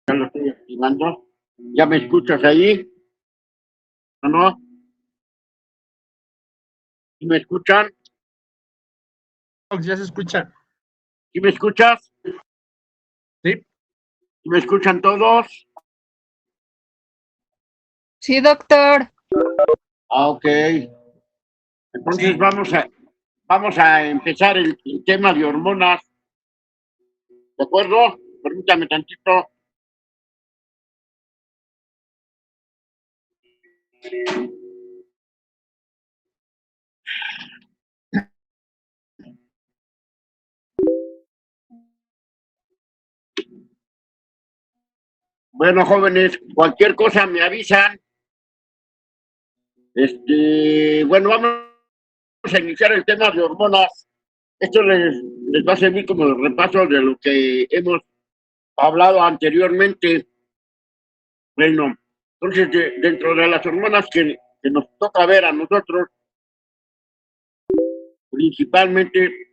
Ya lo estoy activando. ¿Ya me escuchas ahí? ¿O no? ¿Sí me escuchan? Ya se escucha. ¿Sí me escuchas? Sí. ¿Sí me escuchan todos? Sí, doctor. Ok. Entonces Sí. vamos a empezar el tema de hormonas. ¿De acuerdo? Permítame tantito. Bueno, jóvenes, cualquier cosa me avisan. Bueno, vamos a iniciar el tema de hormonas. Esto les va a servir como repaso de lo que hemos hablado anteriormente. Bueno, entonces dentro de las hormonas que nos toca ver a nosotros, principalmente,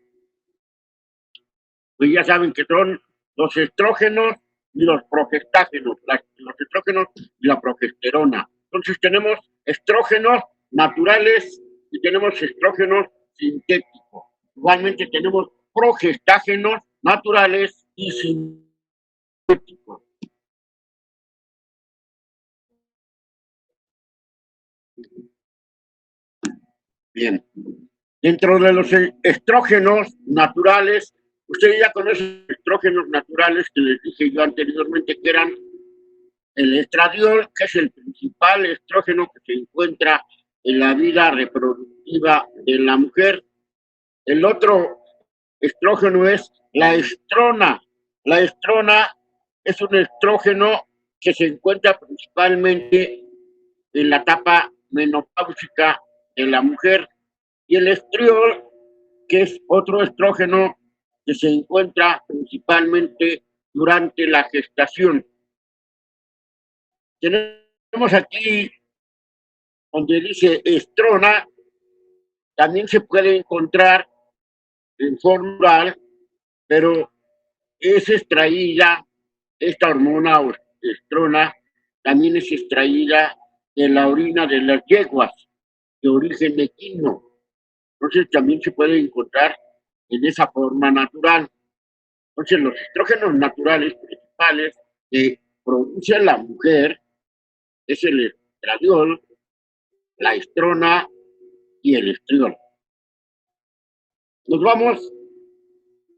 pues ya saben que son los estrógenos y los progestágenos, los estrógenos y la progesterona. Entonces tenemos estrógenos naturales y tenemos estrógenos sintéticos. Igualmente tenemos progestágenos naturales y sintéticos. Bien. Dentro de los estrógenos naturales, ustedes ya conocen los estrógenos naturales que les dije yo anteriormente, que eran el estradiol, que es el principal estrógeno que se encuentra en la vida reproductiva de la mujer. El otro estrógeno es la estrona. La estrona es un estrógeno que se encuentra principalmente en la etapa menopáusica de la mujer. Y el estriol, que es otro estrógeno que se encuentra principalmente durante la gestación. Tenemos aquí donde dice estrona, también se puede encontrar en forma oral, pero es extraída, esta hormona o estrona, también es extraída de la orina de las yeguas de origen equino. Entonces también se puede encontrar en esa forma natural. Entonces los estrógenos naturales principales que produce la mujer es el estradiol, la estrona y el estriol. Nos vamos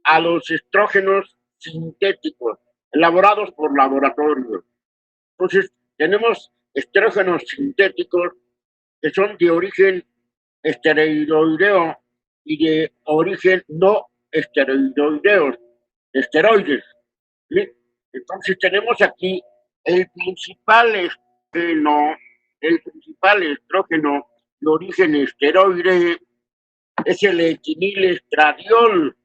a los estrógenos sintéticos, elaborados por laboratorios. Entonces, tenemos estrógenos sintéticos que son de origen esteroideo y de origen no esteroideo, esteroides. ¿Sí? Entonces, tenemos aquí el principal estrógeno, el principal estrógeno de origen esteroide es el etinilestradiol,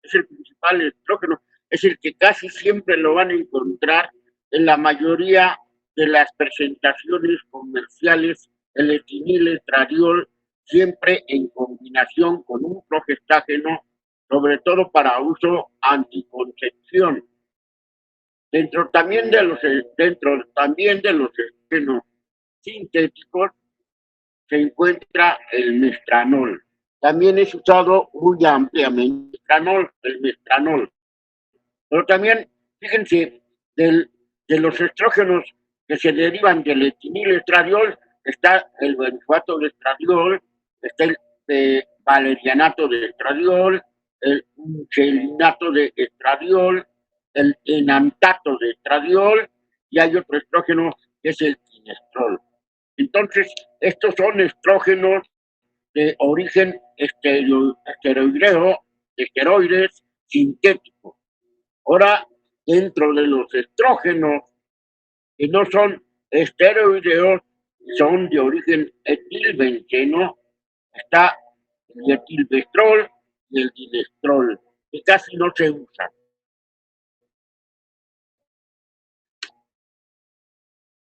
es el principal estrógeno, es el que casi siempre lo van a encontrar en la mayoría de las presentaciones comerciales, el etinilestradiol, siempre en combinación con un progestágeno, sobre todo para uso anticoncepción. Dentro también de los estrógenos sintéticos se encuentra el mestranol. También es usado muy ampliamente el mestranol. Pero también, fíjense, de los estrógenos que se derivan del etinilestradiol, está el benzoato de estradiol, está el valerianato de estradiol, el chelinato de estradiol, el enantato de estradiol, y hay otro estrógeno que es el tinestrol. Entonces, estos son estrógenos de origen esteroideo, esteroides sintéticos. Ahora, dentro de los estrógenos que no son esteroideos, son de origen etilbenceno, está el etilvestrol y el dinestrol, que casi no se usan.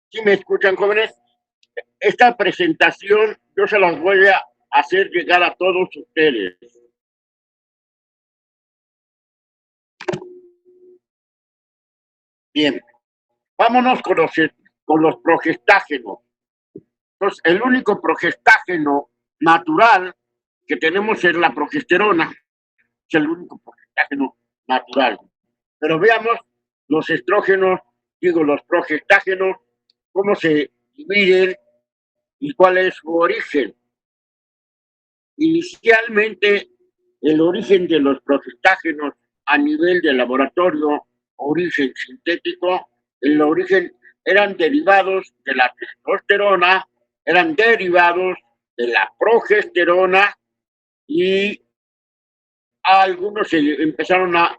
¿Sí me escuchan, jóvenes? Esta presentación yo se las voy a hacer llegar a todos ustedes. Bien, Vámonos con los progestágenos. Entonces, el único progestágeno natural que tenemos es la progesterona, es el único progestágeno natural. Pero veamos los estrógenos, los progestágenos, cómo se dividen y cuál es su origen. Inicialmente, el origen de los progestágenos a nivel de laboratorio, origen sintético, el origen eran derivados de la testosterona, eran derivados de la progesterona y algunos se empezaron a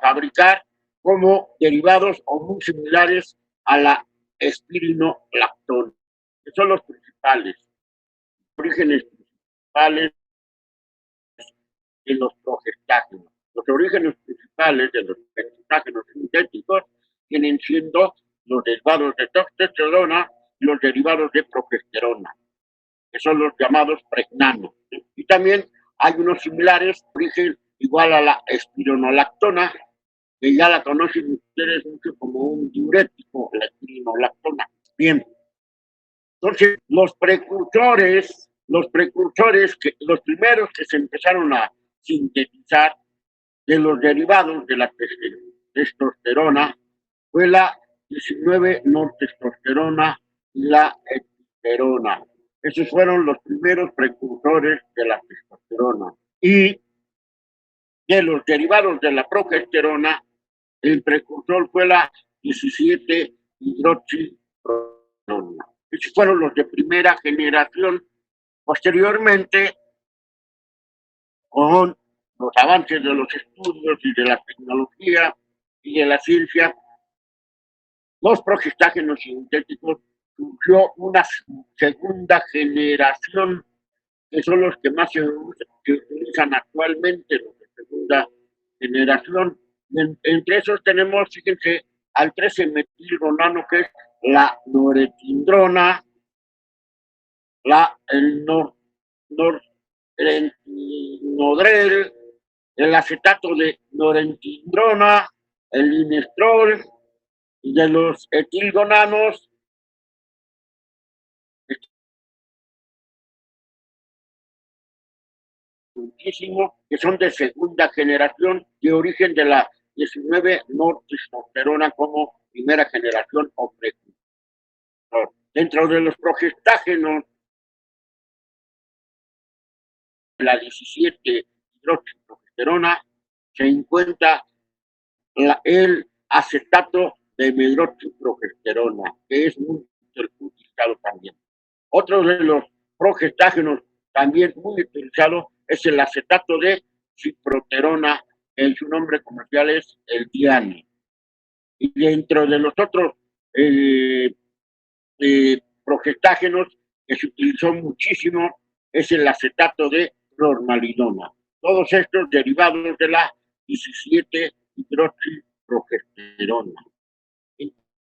fabricar como derivados o muy similares a la espironolactona, que son los principales orígenes principales de los progestágenos. Los orígenes principales de los progestágenos sintéticos vienen siendo los derivados de testosterona y los derivados de progesterona, que son los llamados pregnanos. Y también hay unos similares, origen igual a la espironolactona, que ya la conocen ustedes mucho como un diurético, la espironolactona. Bien, entonces los precursores, los primeros que se empezaron a sintetizar de los derivados de la testosterona fue la 19-nortestosterona y la epiterona. Esos fueron los primeros precursores de la testosterona. Y de los derivados de la progesterona, el precursor fue la 17-hidroxiprogesterona. Esos fueron los de primera generación. Posteriormente, con los avances de los estudios y de la tecnología y de la ciencia, los progestágenos sintéticos, surgió una segunda generación, que son los que más se utilizan actualmente, los de segunda generación. Entre esos tenemos, fíjense, al 13-metilgonano, que es la norepinefrina, el norepinodrel, el acetato de norepinefrina, el inestrol, y de los etilgonanos, muchísimo, que son de segunda generación, de origen de la 19-nortestosterona como primera generación o precursor. Dentro de los progestágenos, la 17-hidroxiprogesterona, se encuentra el acetato de medroxiprogesterona, que es muy utilizado también. Otro de los progestágenos también muy utilizado es el acetato de ciproterona, en su nombre comercial es el Diane. Y dentro de los otros progestágenos que se utilizó muchísimo es el acetato de clormalidona. Todos estos derivados de la 17-hidroxiprogesterona.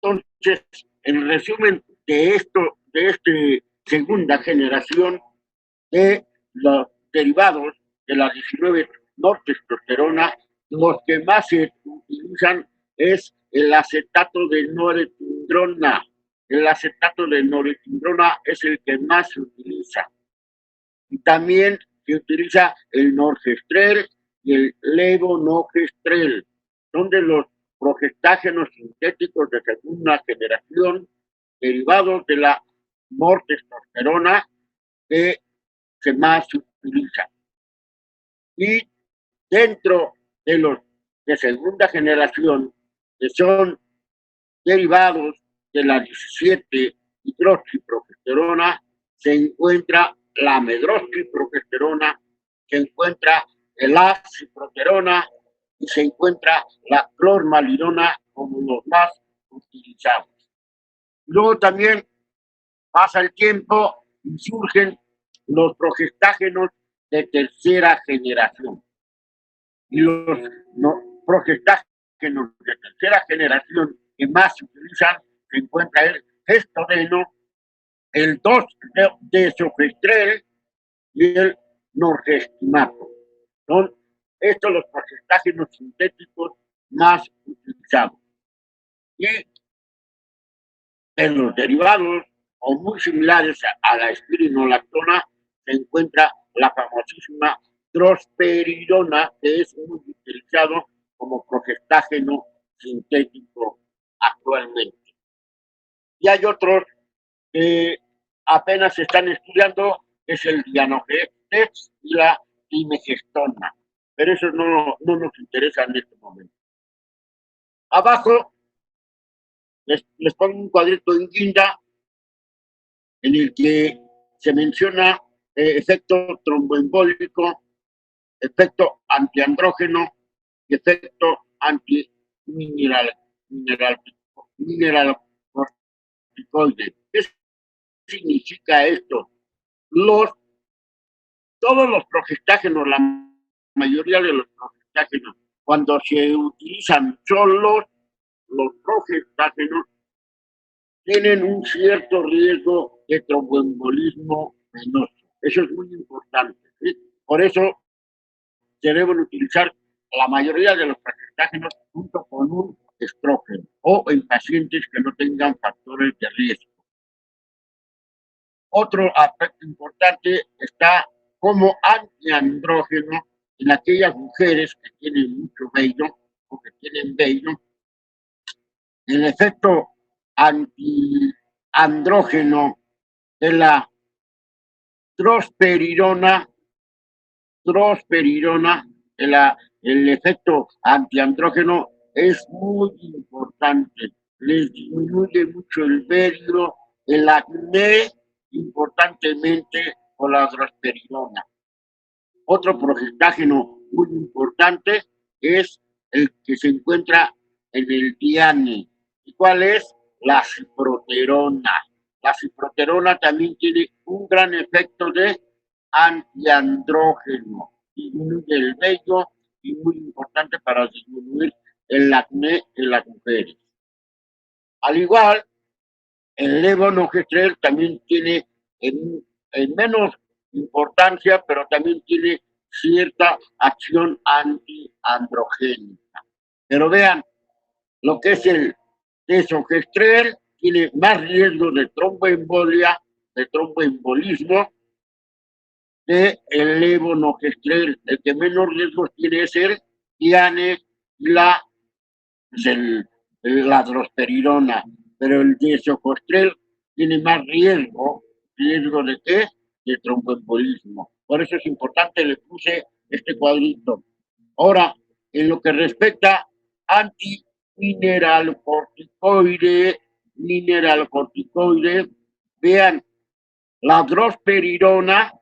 Entonces, en resumen de este segunda generación de los derivados de la 19-nortestosterona, los que más se utilizan es el acetato de norepinefrina. El acetato de norepinefrina es el que más se utiliza. Y también se utiliza el norgestrel y el levonorgestrel. Son de los progestágenos sintéticos de segunda generación derivados de la nortestosterona que más se utiliza. Y dentro de los de segunda generación, que son derivados de la 17-hidroxiprogesterona, se encuentra la medroxiprogesterona, se encuentra el ciproterona y se encuentra la clormalidona como los más utilizados. Luego también pasa el tiempo y surgen los progestágenos de tercera generación. Y los progestágenos de tercera generación que más se utilizan se encuentra el gestodeno, el 2-desogestrel y el norgestimato. Son estos los progestágenos sintéticos más utilizados. Y En los derivados o muy similares a la espironolactona se encuentra la famosísima drosperidona, que es muy utilizado como progestágeno sintético actualmente. Y hay otros que apenas se están estudiando, es el dianogetex y la dimegestona, pero eso no nos interesa en este momento. Abajo les pongo un cuadrito en guinda en el que se menciona efecto tromboembólico, efecto antiandrógeno y efecto mineralocorticoide. ¿Qué significa esto? Todos los progestágenos, la mayoría de los progestágenos, cuando se utilizan solos, los progestágenos tienen un cierto riesgo de tromboembolismo venoso. Eso es muy importante, ¿sí? Por eso se deben utilizar la mayoría de los progestágenos junto con un estrógeno o en pacientes que no tengan factores de riesgo. Otro aspecto importante está como antiandrógeno en aquellas mujeres que tienen mucho vello o que tienen vello. El efecto antiandrógeno de la drosperidona, el efecto antiandrógeno es muy importante. Les disminuye mucho el vello, el acné, importantemente con la drosperidona. Otro progestágeno muy importante es el que se encuentra en el DIANE. ¿Y cuál es? La ciproterona. La ciproterona también tiene un gran efecto de antiandrógeno. Disminuye el vello y muy importante para disminuir el acné en las mujeres. Al igual, el levonorgestrel también tiene en menos importancia, pero también tiene cierta acción antiandrogénica. Pero vean, lo que es el desogestrel tiene más riesgo de tromboembolia, de tromboembolismo, que el levonorgestrel. El que menos riesgos tiene es el DIANE y la drosperidona, pero el desogestrel tiene más riesgo de qué? De tromboembolismo. Por eso es importante, le puse este cuadrito. Ahora, en lo que respecta antimineralocorticoide, vean, la drosperidona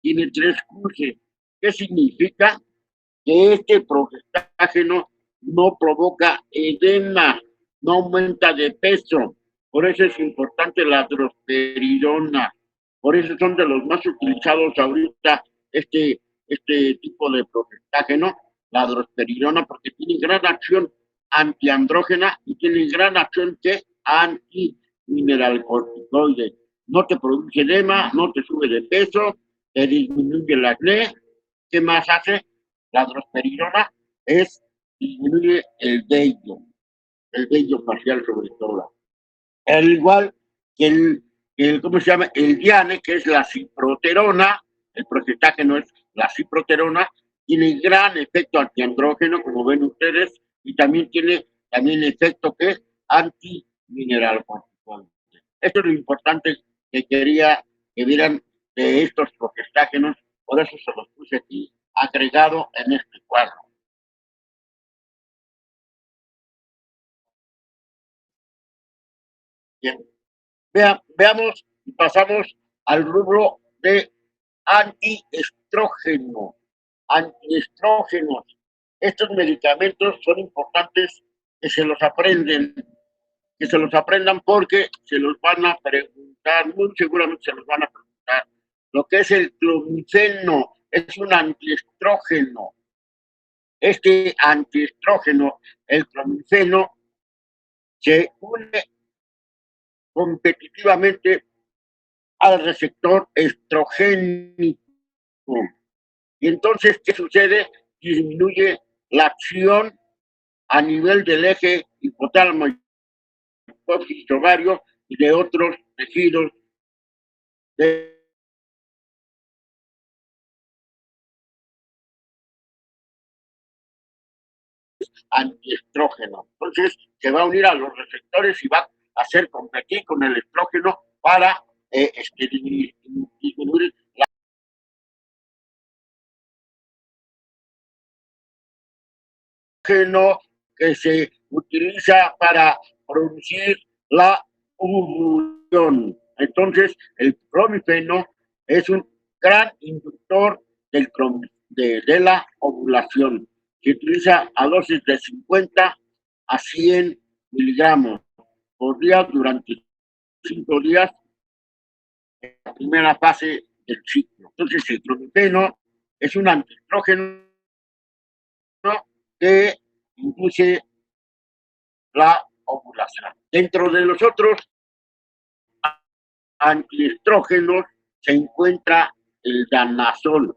tiene 3 cruces. ¿Qué significa? Que este progestágeno no provoca edema, no aumenta de peso. Por eso es importante la drosperidona. Por eso son de los más utilizados ahorita este tipo de progestágeno, la drosperidona, porque tiene gran acción antiandrógena y tiene gran acción que antimineralocorticoide. No te produce edema, no te sube de peso, te disminuye el acné. ¿Qué más hace? La drosperidona disminuye el vello facial sobre todo. Al igual que ¿cómo se llama? El DIANE, que es la ciproterona, el progestágeno es la ciproterona, tiene gran efecto antiandrógeno, como ven ustedes, y también tiene efecto que antimineralocorticoide. Esto es lo importante que quería que vieran de estos progestágenos, por eso se los puse aquí agregado en este cuadro. Bien, veamos y pasamos al rubro de antiestrógeno. Antiestrógenos. Estos medicamentos son importantes que se los aprendan porque se los van a preguntar, muy seguramente se los van a preguntar. Lo que es el clomifeno es un antiestrógeno. Este antiestrógeno, el clomifeno, se une competitivamente al receptor estrogénico. Y entonces, ¿qué sucede? Disminuye la acción a nivel del eje hipotálamo hipófisis ovario y de otros tejidos de antiestrógeno. Entonces, se va a unir a los receptores y va a hacer competir con el estrógeno para disminuir la estrógeno que se utiliza para producir la ovulación. Entonces, el clomifeno es un gran inductor de la ovulación. Se utiliza a dosis de 50 a 100 miligramos por día durante 5 días en la primera fase del ciclo. Entonces, el clomifeno es un antiestrógeno que induce la ovulación. Dentro de los otros antiestrógenos se encuentra el danazol.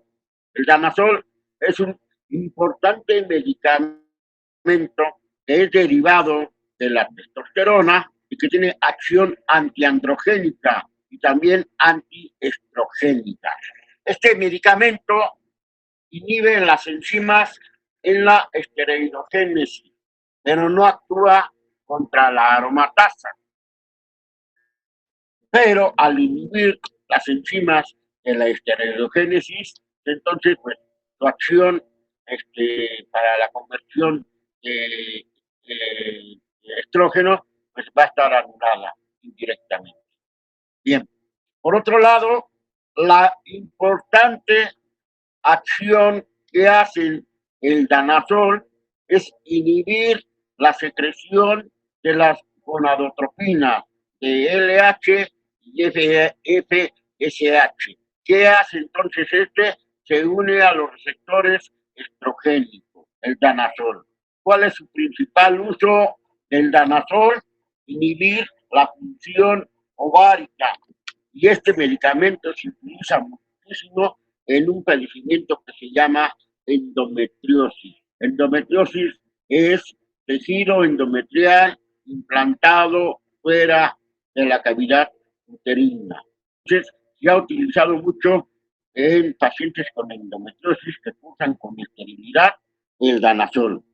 El danazol es un importante medicamento que es derivado de la testosterona y que tiene acción antiandrogénica y también antiestrogénica. Este medicamento inhibe las enzimas en la esteroidogénesis, pero no actúa contra la aromatasa. Pero al inhibir las enzimas de la esteroidogénesis, entonces pues su acción para la conversión de estrógeno pues va a estar anulada indirectamente. Bien, por otro lado, la importante acción que hace el danazol es inhibir la secreción de las gonadotropinas de LH y FSH. ¿Qué hace entonces este? Se une a los receptores estrogénicos, el danazol. ¿Cuál es su principal uso del danazol? Inhibir la función ovárica. Y este medicamento se utiliza muchísimo en un padecimiento que se llama endometriosis. Endometriosis es tejido endometrial implantado fuera de la cavidad uterina. Entonces, se ha utilizado mucho en pacientes con endometriosis que cursan con esterilidad el danazol.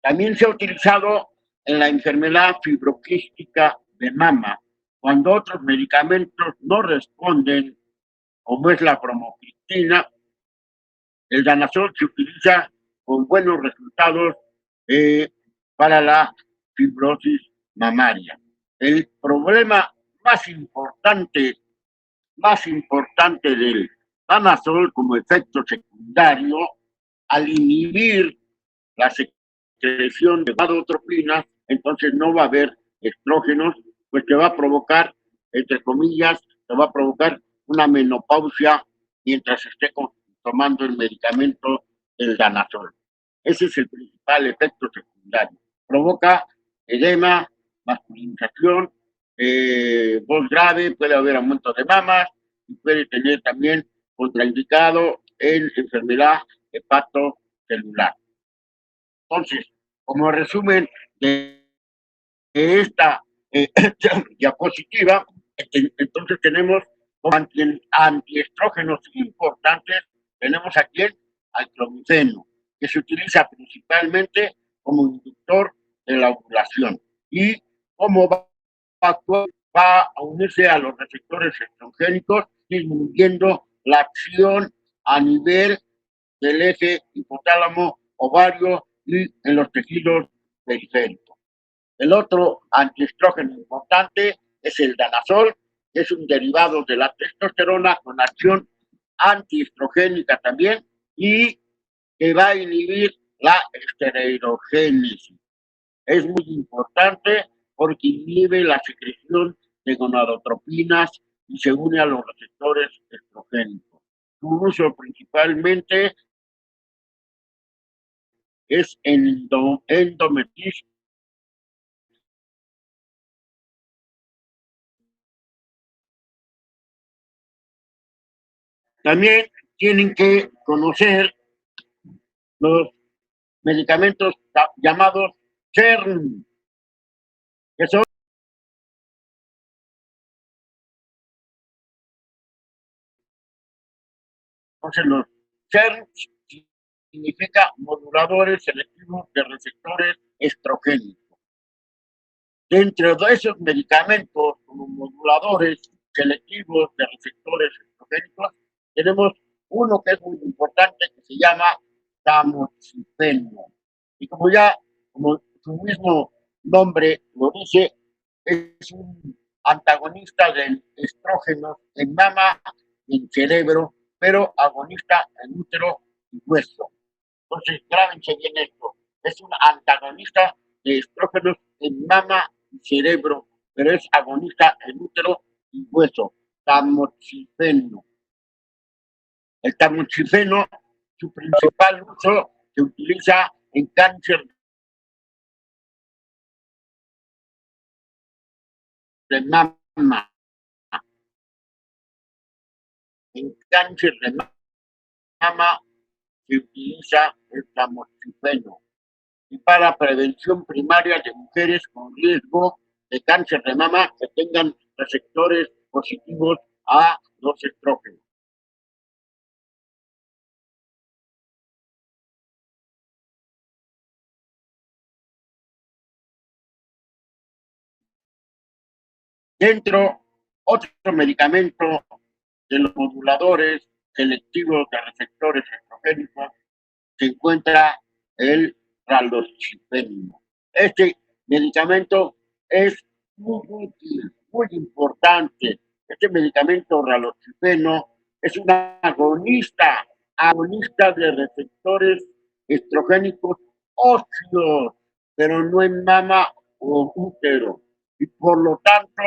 También se ha utilizado en la enfermedad fibroquística de mama, cuando otros medicamentos no responden, como es la bromocriptina. El danazol se utiliza con buenos resultados para la fibrosis mamaria. El problema más importante del danazol como efecto secundario, al inhibir la secreción de gonadotropinas, entonces no va a haber estrógenos, pues te va a provocar, entre comillas, te va a provocar una menopausia mientras esté tomando el medicamento del danazol. Ese es el principal efecto secundario. Provoca edema, masculinización, voz grave, puede haber aumento de mamas y puede tener también contraindicado en enfermedad hepatocelular. Entonces, como resumen de esta diapositiva, entonces tenemos antiestrógenos importantes. Tenemos aquí al clomifeno, que se utiliza principalmente como inductor de la ovulación. Y como va a unirse a los receptores estrogénicos, disminuyendo la acción a nivel del eje hipotálamo, ovario y en los tejidos periféricos. El otro antiestrógeno importante es el danazol, que es un derivado de la testosterona con acción antiestrogénica también y que va a inhibir la esteroidogénesis. Es muy importante porque inhibe la secreción de gonadotropinas y se une a los receptores estrogénicos. Su uso principalmente es en endometriosis. También tienen que conocer los medicamentos llamados CERN, que son Entonces, los SERMs significa moduladores selectivos de receptores estrogénicos. Dentro de esos medicamentos, como moduladores selectivos de receptores estrogénicos, tenemos uno que es muy importante, que se llama tamoxifeno. Y como su mismo nombre lo dice, es un antagonista del estrógeno en mama y en cerebro, pero agonista en útero y hueso. Entonces, grábense bien esto. Es un antagonista de estrógenos en mama y cerebro, pero es agonista en útero y hueso. Tamoxifeno. El tamoxifeno, su principal uso se utiliza en cáncer de mama. En cáncer de mama se utiliza el tamoxifeno. Y para prevención primaria de mujeres con riesgo de cáncer de mama que tengan receptores positivos a los estrógenos. Dentro, otro medicamento de los moduladores selectivos de receptores estrogénicos se encuentra el raloxifeno. Este medicamento es muy útil, muy importante. Este medicamento raloxifeno es un agonista de receptores estrogénicos óseos, pero no en mama o útero. Y por lo tanto,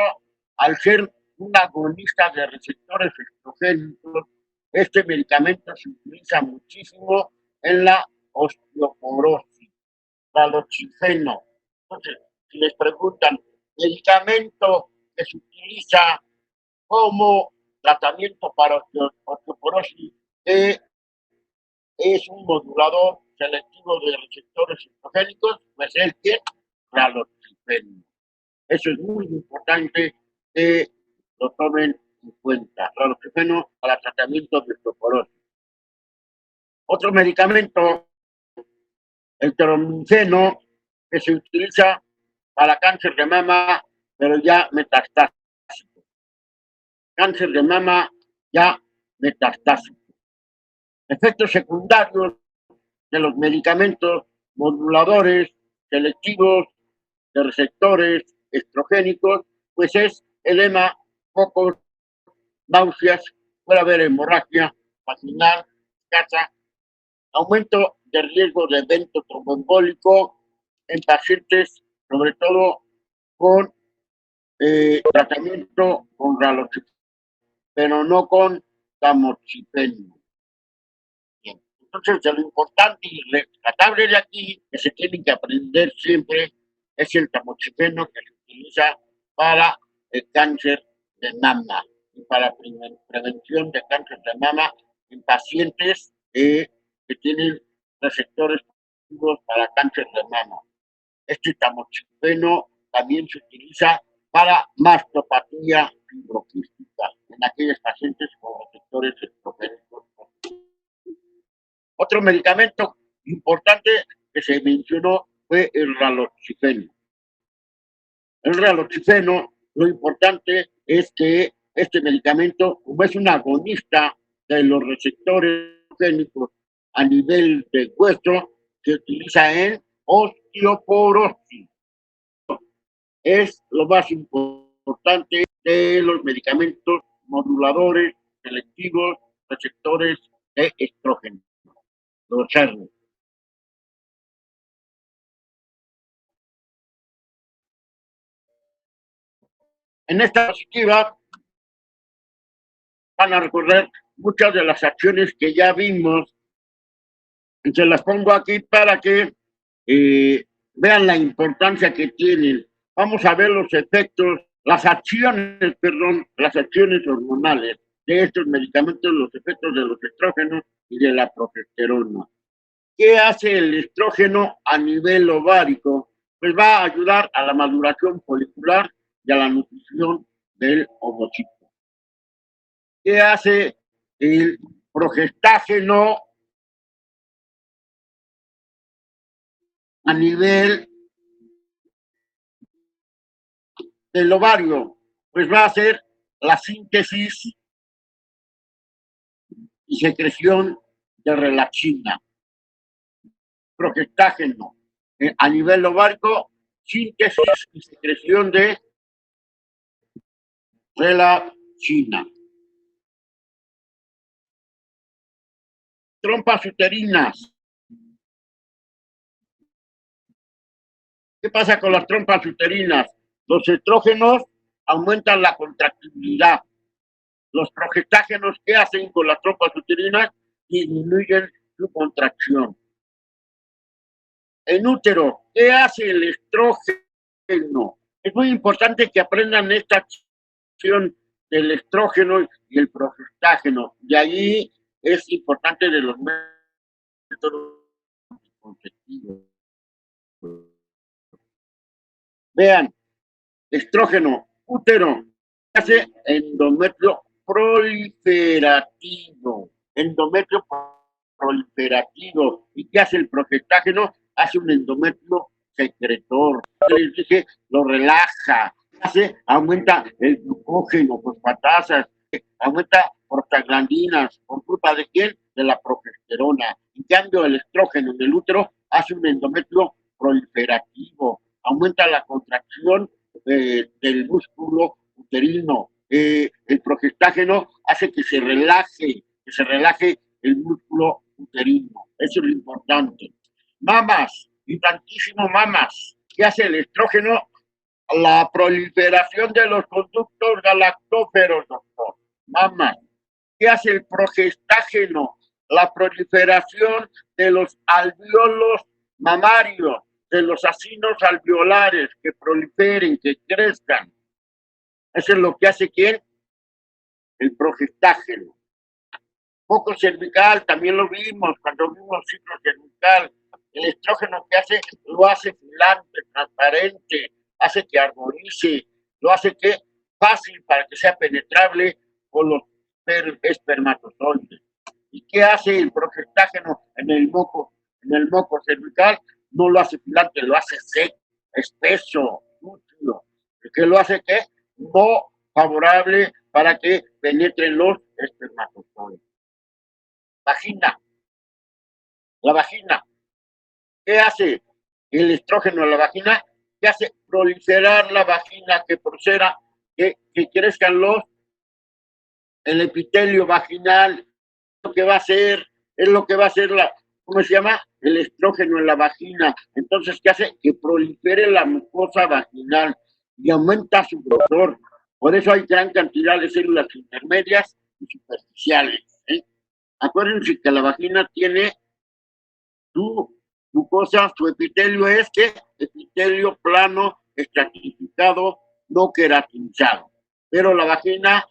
al ser un agonista de receptores estrogénicos, este medicamento se utiliza muchísimo en la osteoporosis, raloxifeno. Entonces, si les preguntan, medicamento que se utiliza como tratamiento para osteoporosis, que es un modulador selectivo de receptores estrogénicos, pues es que raloxifeno. Eso es muy importante que lo tomen en cuenta. Raloxifeno para tratamiento de osteoporosis. Otro medicamento, el tamoxifeno, que se utiliza para cáncer de mama, pero ya metastásico. Cáncer de mama ya metastásico. Efectos secundarios de los medicamentos moduladores selectivos de receptores estrogénicos, pues es edema, focos, náuseas, puede haber hemorragia vaginal, escasa, aumento de riesgo de evento tromboembólico en pacientes, sobre todo con tratamiento con raloxifeno, pero no con tamoxifeno. Bien. Entonces, lo importante y rescatable de aquí, que se tiene que aprender siempre, es el tamoxifeno que se utiliza para el cáncer de mama y para prevención de cáncer de mama en pacientes que tienen receptores positivos para cáncer de mama. Este tamoxifeno también se utiliza para mastopatía fibroquística en aquellos pacientes con receptores estrogénicos. Otro medicamento importante que se mencionó fue el raloxifeno. El raloxifeno, lo importante es que este medicamento, como es un agonista de los receptores estrogénicos a nivel de hueso, se utiliza en osteoporosis. Es lo más importante de los medicamentos moduladores selectivos receptores de estrógeno, los SERM. En esta diapositiva van a recorrer muchas de las acciones que ya vimos. Se las pongo aquí para que vean la importancia que tienen. Vamos a ver los efectos, las acciones hormonales de estos medicamentos, los efectos de los estrógenos y de la progesterona. ¿Qué hace el estrógeno a nivel ovárico? Pues va a ayudar a la maduración folicular y a la nutrición del ovocito. ¿Qué hace el progestágeno a nivel del ovario, pues va a ser la síntesis y secreción de relaxina. Progestágeno a nivel ovárico, síntesis y secreción de relaxina. Trompas uterinas. ¿Qué pasa con las trompas uterinas? Los estrógenos aumentan la contractibilidad. Los progestágenos, ¿qué hacen con las trompas uterinas? Disminuyen su contracción. En útero, ¿qué hace el estrógeno? Es muy importante que aprendan esta acción del estrógeno y el progestágeno. De ahí es importante de los métodos conceptivos. Vean, estrógeno, útero, hace endometrio proliferativo. Endometrio proliferativo. ¿Y qué hace el progestágeno? Hace un endometrio secretor. Les dije, lo relaja, aumenta el glucógeno, fosfatasas, aumenta prostaglandinas. ¿Por culpa de quién? De la progesterona. En cambio, el estrógeno en el útero hace un endometrio proliferativo, aumenta la contracción del músculo uterino. El progestágeno hace que se relaje el músculo uterino. Eso es lo importante. Mamas, y tantísimo mamas. ¿Qué hace el estrógeno? La proliferación de los conductos galactóferos, doctor. Mamas. ¿Qué hace el progestágeno? La proliferación de los alvéolos mamarios, de los acinos alveolares, que proliferen, que crezcan. Eso es lo que hace ¿quién? El progestágeno. Foco cervical, también lo vimos cuando vimos ciclo cervical. El estrógeno que hace, lo hace filante, transparente, hace que arborice, lo hace que fácil para que sea penetrable con los espermatozoides. ¿Y qué hace el progestágeno en el moco cervical? No lo hace filante, lo hace seco, espeso, lúcido. ¿Qué lo hace qué? No favorable para que penetren los espermatozoides. Vagina. La vagina. ¿Qué hace el estrógeno en la vagina? ¿Qué hace? Proliferar la vagina, que proceda, que crezcan el epitelio vaginal. Lo que va a hacer, es lo que va a hacer ¿cómo se llama? El estrógeno en la vagina. Entonces, ¿qué hace? Que prolifere la mucosa vaginal y aumenta su grosor. Por eso hay gran cantidad de células intermedias y superficiales. Acuérdense que la vagina tiene su mucosa, su epitelio es que epitelio plano, estratificado, no queratinizado. Pero la vagina,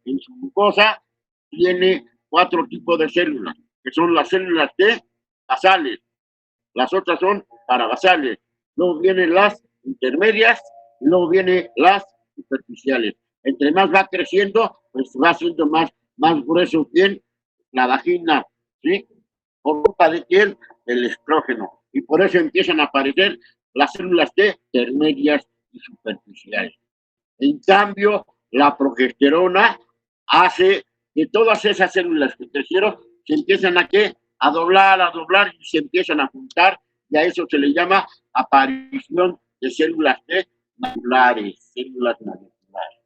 en su mucosa, tiene 4 tipos de células, que son las células T basales, las otras son parabasales, luego vienen las intermedias, y luego vienen las superficiales. Entre más va creciendo, pues va siendo más grueso bien la vagina, ¿sí? Por culpa de quién? Del estrógeno. Y por eso empiezan a aparecer las células T intermedias y superficiales. En cambio, la progesterona hace que todas esas células que crecieron se empiezan a ¿qué? A doblar y se empiezan a juntar, y a eso se le llama aparición de células T maculares, células maculares,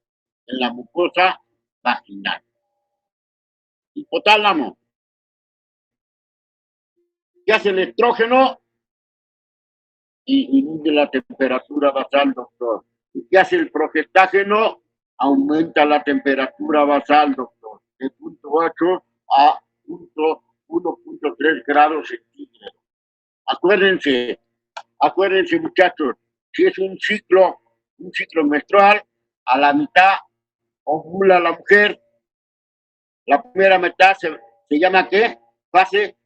en la mucosa vaginal. Hipotálamo. ¿Qué hace el estrógeno? Disminuye la temperatura basal, doctor. ¿Y qué hace el progestágeno? Aumenta la temperatura basal, doctor, de 0.8 a 1.3 grados centígrados. Acuérdense, muchachos, si es un ciclo menstrual, a la mitad ovula la mujer, la primera mitad se llama ¿qué? Fase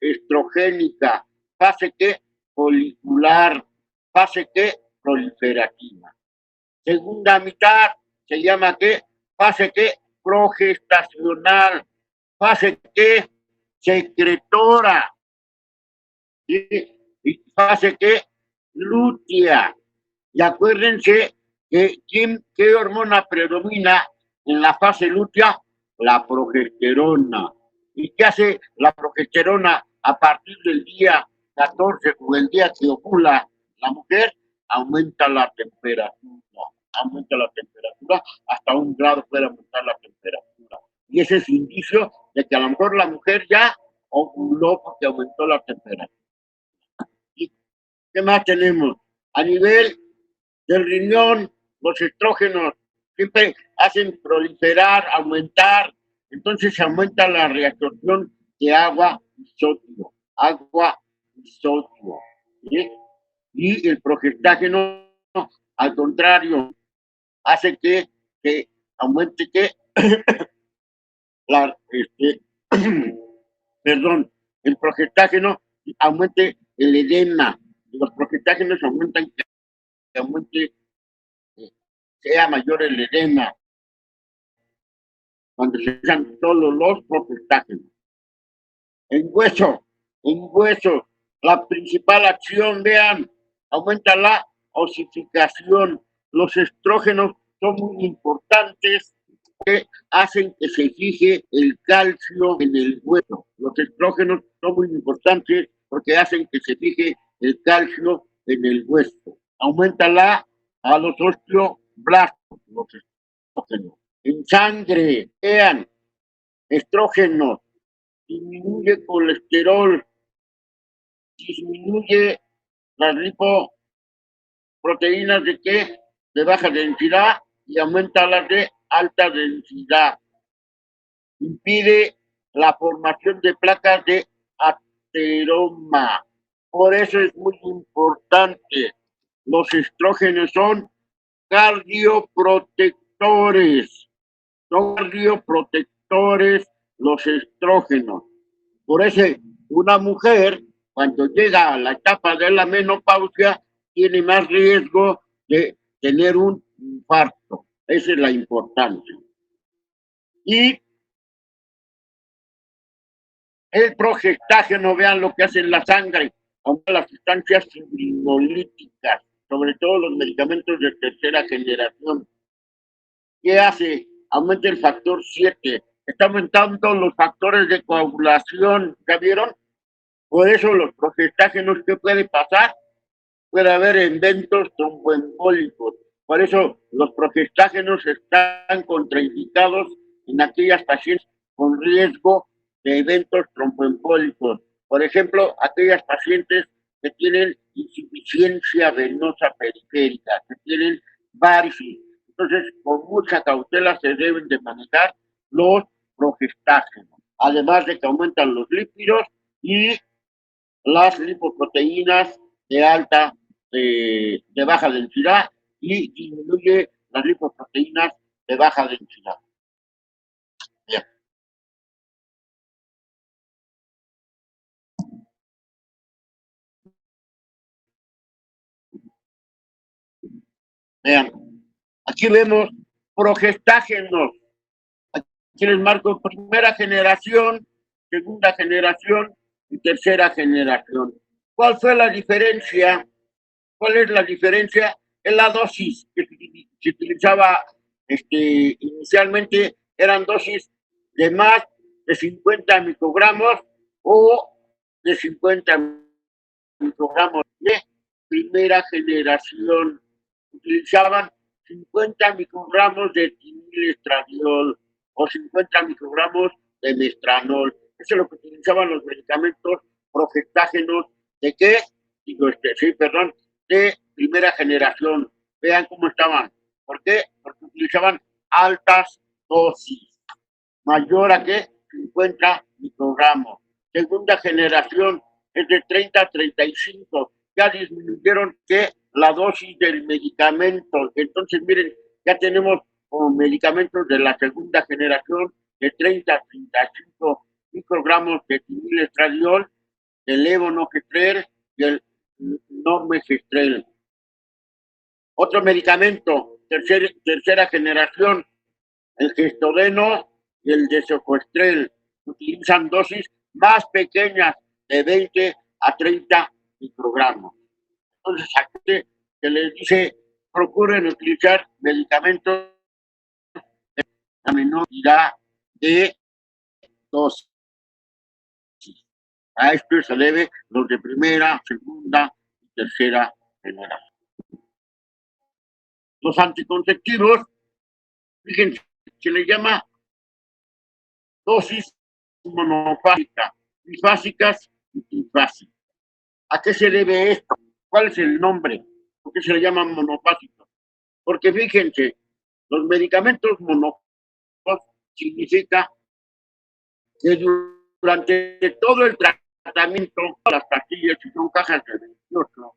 estrogénica, fase ¿qué? Folicular, fase ¿qué? Proliferativa. Segunda mitad se llama ¿qué? Fase ¿qué? Progestacional, fase que secretora, ¿sí? Y fase que lútea. Y acuérdense que ¿qué hormona predomina en la fase lútea? La progesterona. ¿Y qué hace la progesterona a partir del día 14 o el día que ovula la mujer? Aumenta la temperatura. Aumenta la temperatura, hasta 1 grado puede aumentar la temperatura. Y ese es indicio de que a lo mejor la mujer ya ovuló porque aumentó la temperatura. ¿Y qué más tenemos? A nivel del riñón, los estrógenos siempre hacen proliferar, aumentar, entonces se aumenta la reabsorción de agua y sodio, ¿sí? Y el progestágeno, al contrario, hace que aumente la, perdón, el progestágeno aumente el edema, los progestágenos aumentan que aumente sea mayor el edema cuando se usan solo los progestágenos. En hueso, la principal acción, vean, aumenta la osificación. Los estrógenos son muy importantes que hacen que se fije el calcio en el hueso. Los estrógenos son muy importantes porque hacen que se fije el calcio en el hueso. Aumenta a los osteoblastos, los estrógenos. En sangre, vean, estrógenos, disminuye colesterol, disminuye las lipoproteínas de qué? De baja densidad y aumenta las de alta densidad. Impide la formación de placas de ateroma. Por eso es muy importante. Los estrógenos son cardioprotectores. Son cardioprotectores los estrógenos. Por eso una mujer, cuando llega a la etapa de la menopausia, tiene más riesgo de tener un infarto. Esa es la importancia. Y el progestágeno, vean lo que hace en la sangre, aumenta las sustancias fibrinolíticas, sobre todo los medicamentos de tercera generación. ¿Qué hace? Aumenta el factor 7. Está aumentando los factores de coagulación. ¿Ya vieron? Por eso los progestágenos, ¿qué puede pasar? Puede haber eventos tromboembólicos. Por eso los progestágenos están contraindicados en aquellas pacientes con riesgo de eventos tromboembólicos. Por ejemplo, aquellas pacientes que tienen insuficiencia venosa periférica, que tienen varices. Entonces, con mucha cautela se deben de manejar los progestágenos. Además de que aumentan los lípidos y las lipoproteínas de baja densidad y disminuye las lipoproteínas de baja densidad. Bien. Vean, aquí vemos progestágenos. Aquí les marco primera generación, segunda generación y tercera generación. ¿Cuál fue la diferencia? ¿Cuál es la diferencia? En la dosis que se utilizaba inicialmente, eran dosis de más de 50 microgramos o de 50 microgramos de primera generación. Utilizaban 50 microgramos de etinilestradiol o 50 microgramos de mestranol. Eso es lo que utilizaban los medicamentos progestágenos de qué? De primera generación. Vean cómo estaban. ¿Por qué? Porque utilizaban altas dosis. Mayor a qué? 50 microgramos. Segunda generación es de 30 a 35. Ya disminuyeron que la dosis del medicamento. Entonces, miren, ya tenemos como medicamentos de la segunda generación de 30 a 35 microgramos de etinilestradiol, el levonorgestrel y el normegestrel. Otro medicamento, tercera generación, el gestodeno y el desocoestrel. utilizan dosis más pequeñas de 20 a 30 microgramos. Entonces, aquí se les dice, procuren utilizar medicamentos a menor cantidad de dosis. A esto se debe los de primera, segunda y tercera generación. Los anticonceptivos, fíjense, se les llama dosis monofásica, bifásicas y trifásicas. ¿A qué se debe esto? ¿Cuál es el nombre? ¿Por qué se le llaman monofásicos? Porque fíjense, los medicamentos monofásicos significa que durante todo el tratamiento, las pastillas, si son cajas de 28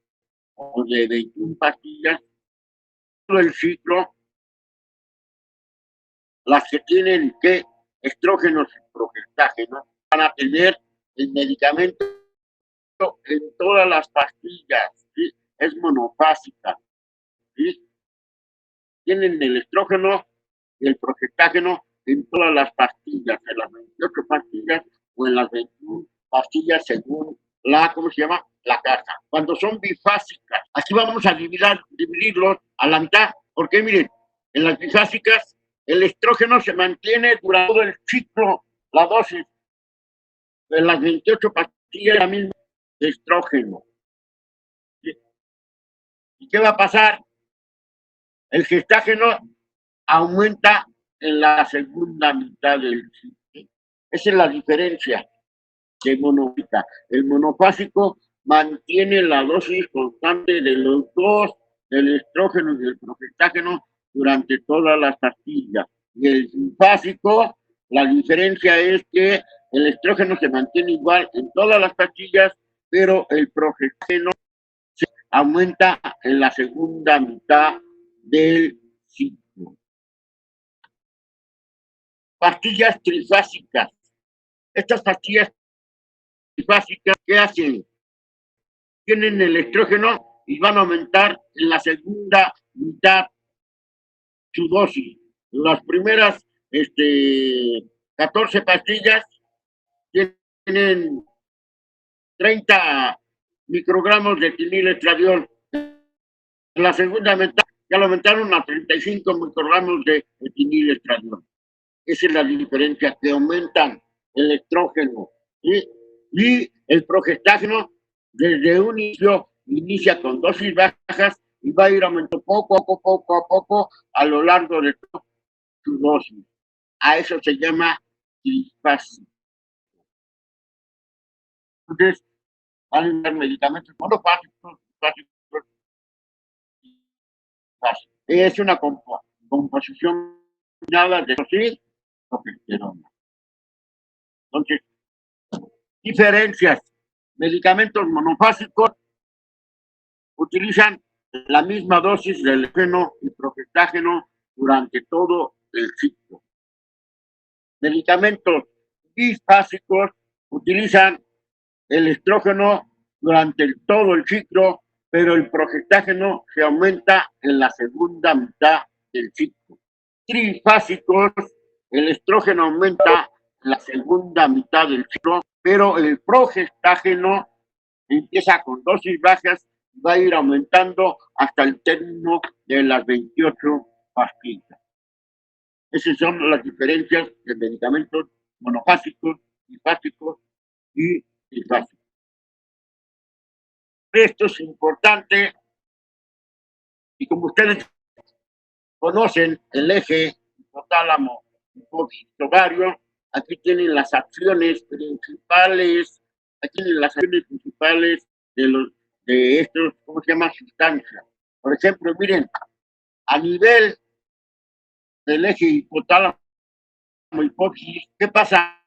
o de 21 pastillas, todo el ciclo, las que tienen que estrógenos y progestágenos, van a tener el medicamento en todas las pastillas, ¿sí? Es monofásica, ¿sí? Tienen el estrógeno y el progestágeno en todas las pastillas, en las 28 pastillas o en las 21 pastillas según la, ¿cómo se llama? La caja. Cuando son bifásicas, así vamos a dividirlos a la mitad, porque miren, en las bifásicas el estrógeno se mantiene durante todo el ciclo, la dosis. En las 28 pastillas la misma de estrógeno. ¿Sí? ¿Y qué va a pasar? El gestágeno aumenta en la segunda mitad del ciclo. Esa es la diferencia de monofásica. El monofásico mantiene la dosis constante de los dos, del estrógeno y del progestágeno, durante todas las pastillas. Y el bifásico, la diferencia es que el estrógeno se mantiene igual en todas las pastillas, pero el progestágeno se aumenta en la segunda mitad del ciclo. Pastillas trifásicas. Estas pastillas trifásicas, ¿qué hacen? Tienen el estrógeno y van a aumentar en la segunda mitad su dosis. Las primeras 14 pastillas tienen 30 microgramos de etinilestradiol. En la segunda mitad ya lo aumentaron a 35 microgramos de etinilestradiol. Esa es la diferencia, que aumentan el estrógeno, ¿sí? Y el progestágeno desde un inicia con dosis bajas y va a ir aumentando poco a poco a lo largo de toda su dosis. A eso se llama trifásico. Entonces, van a dar medicamentos monofásicos, es una composición nada de sí, progesterona. Entonces, diferencias. Medicamentos monofásicos utilizan la misma dosis de estrógeno y progestágeno durante todo el ciclo. Medicamentos bifásicos utilizan el estrógeno durante todo el ciclo, pero el progestágeno se aumenta en la segunda mitad del ciclo. Trifásicos, el estrógeno aumenta en la segunda mitad del ciclo, pero el progestágeno empieza con dosis bajas y va a ir aumentando hasta el término de las 28 pastillas. Esas son las diferencias de medicamentos monofásicos, bifásicos y trifásicos. Esto es importante y como ustedes conocen el eje hipotálamo, hipófisis, ovario, aquí tienen las acciones principales, de estos, ¿cómo se llama? Sustancias. Por ejemplo, miren, a nivel del eje hipotálamo, hipófisis, ¿qué pasa?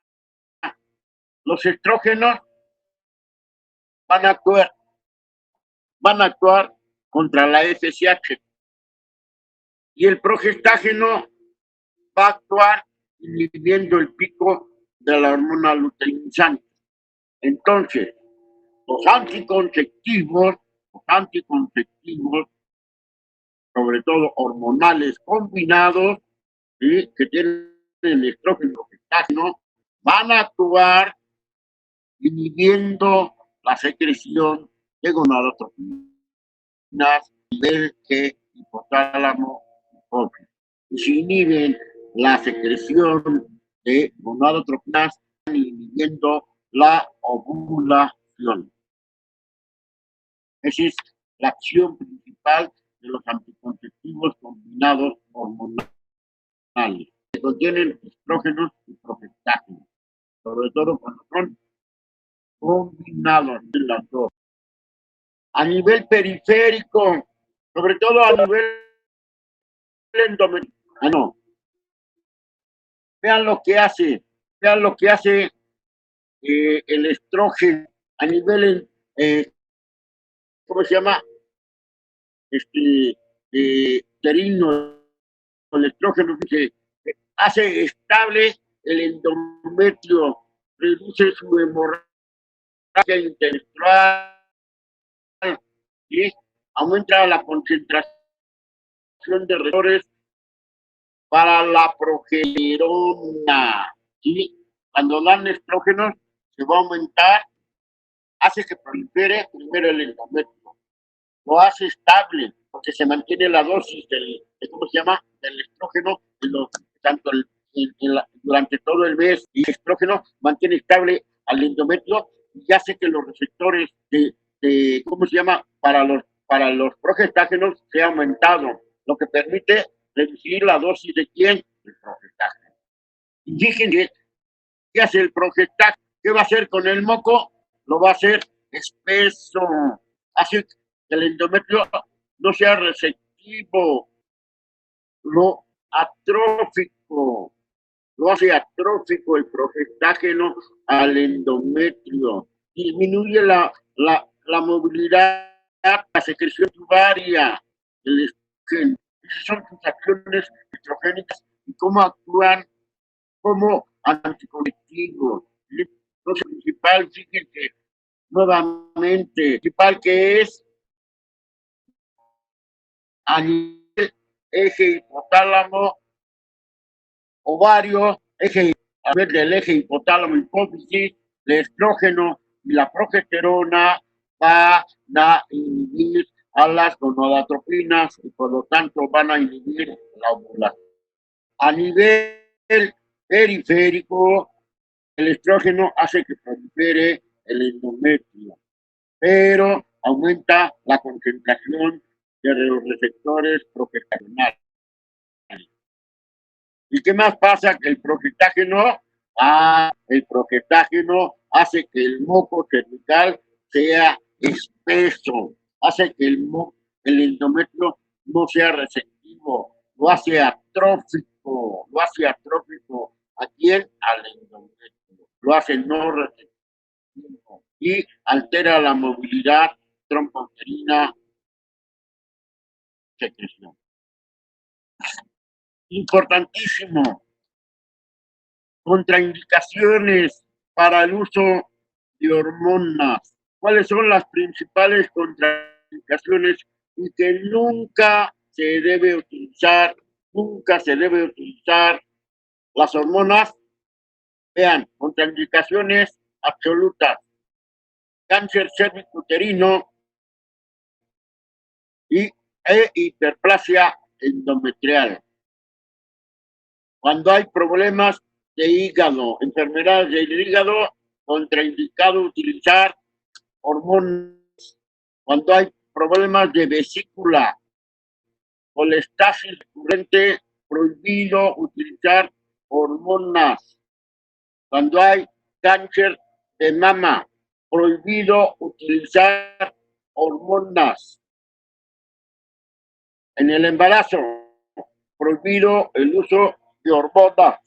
Los estrógenos van a actuar contra la FSH y el progestágeno va a actuar inhibiendo el pico de la hormona luteinizante. Entonces, los anticonceptivos, sobre todo hormonales combinados, ¿sí? Que tienen el estrógeno y progestágeno, van a actuar inhibiendo la secreción de gonadotropinas a nivel G hipotálamo hipófisis. Y si inhiben la secreción de gonadotropinas, están inhibiendo la ovulación. Esa es la acción principal de los anticonceptivos combinados hormonales, que contienen estrógenos y progestágenos, sobre todo cuando son combinados de las dos. A nivel periférico, sobre todo a nivel endometrial, vean lo que hace el estrógeno a nivel, ¿cómo se llama? Uterino, el estrógeno que hace estable el endometrio, reduce su hemorragia intermenstrual, ¿sí? Aumenta la concentración de receptores para la progesterona, ¿sí? Cuando dan estrógenos se va a aumentar, hace que prolifere primero el endometrio, lo hace estable porque se mantiene la dosis ¿cómo se llama? Del estrógeno, tanto durante todo el mes, y el estrógeno mantiene estable al endometrio y hace que los receptores ¿cómo se llama? Para los progestágenos sea aumentado, lo que permite reducir la dosis de ¿quién? El progestágeno. Y fíjense, ¿qué hace el progestágeno? ¿Qué va a hacer con el moco? Lo va a hacer espeso, hace que el endometrio no sea receptivo, lo hace atrófico el progestágeno al endometrio, disminuye la movilidad, la secreción tubaria, el estrógeno. Esas son sus acciones estrogénicas y cómo actúan como anticonceptivos. Entonces, principal, fíjense, nuevamente, principal que es a nivel eje hipotálamo, ovario, a ver del eje hipotálamo hipófisis, el estrógeno y la progesterona van a inhibir a las gonadotropinas y por lo tanto van a inhibir la ovulación. A nivel periférico, el estrógeno hace que prolifere el endometrio, pero aumenta la concentración de los receptores progesteronales. ¿Y qué más pasa? Que el progestágeno hace que el moco cervical sea espeso, hace que el endometrio no sea receptivo, lo hace atrófico. ¿A quién? Al endometrio. Lo hace no receptivo y altera la movilidad trombouterina secreción. Importantísimo. Contraindicaciones para el uso de hormonas. ¿Cuáles son las principales contraindicaciones y que nunca se debe utilizar las hormonas? Vean, contraindicaciones absolutas: cáncer cervicuterino e hiperplasia endometrial. Cuando hay problemas de hígado, enfermedades del hígado, contraindicado utilizar hormonas. Cuando hay problemas de vesícula, colestasis recurrente, prohibido utilizar hormonas. Cuando hay cáncer de mama, prohibido utilizar hormonas. En el embarazo, prohibido el uso de hormonas.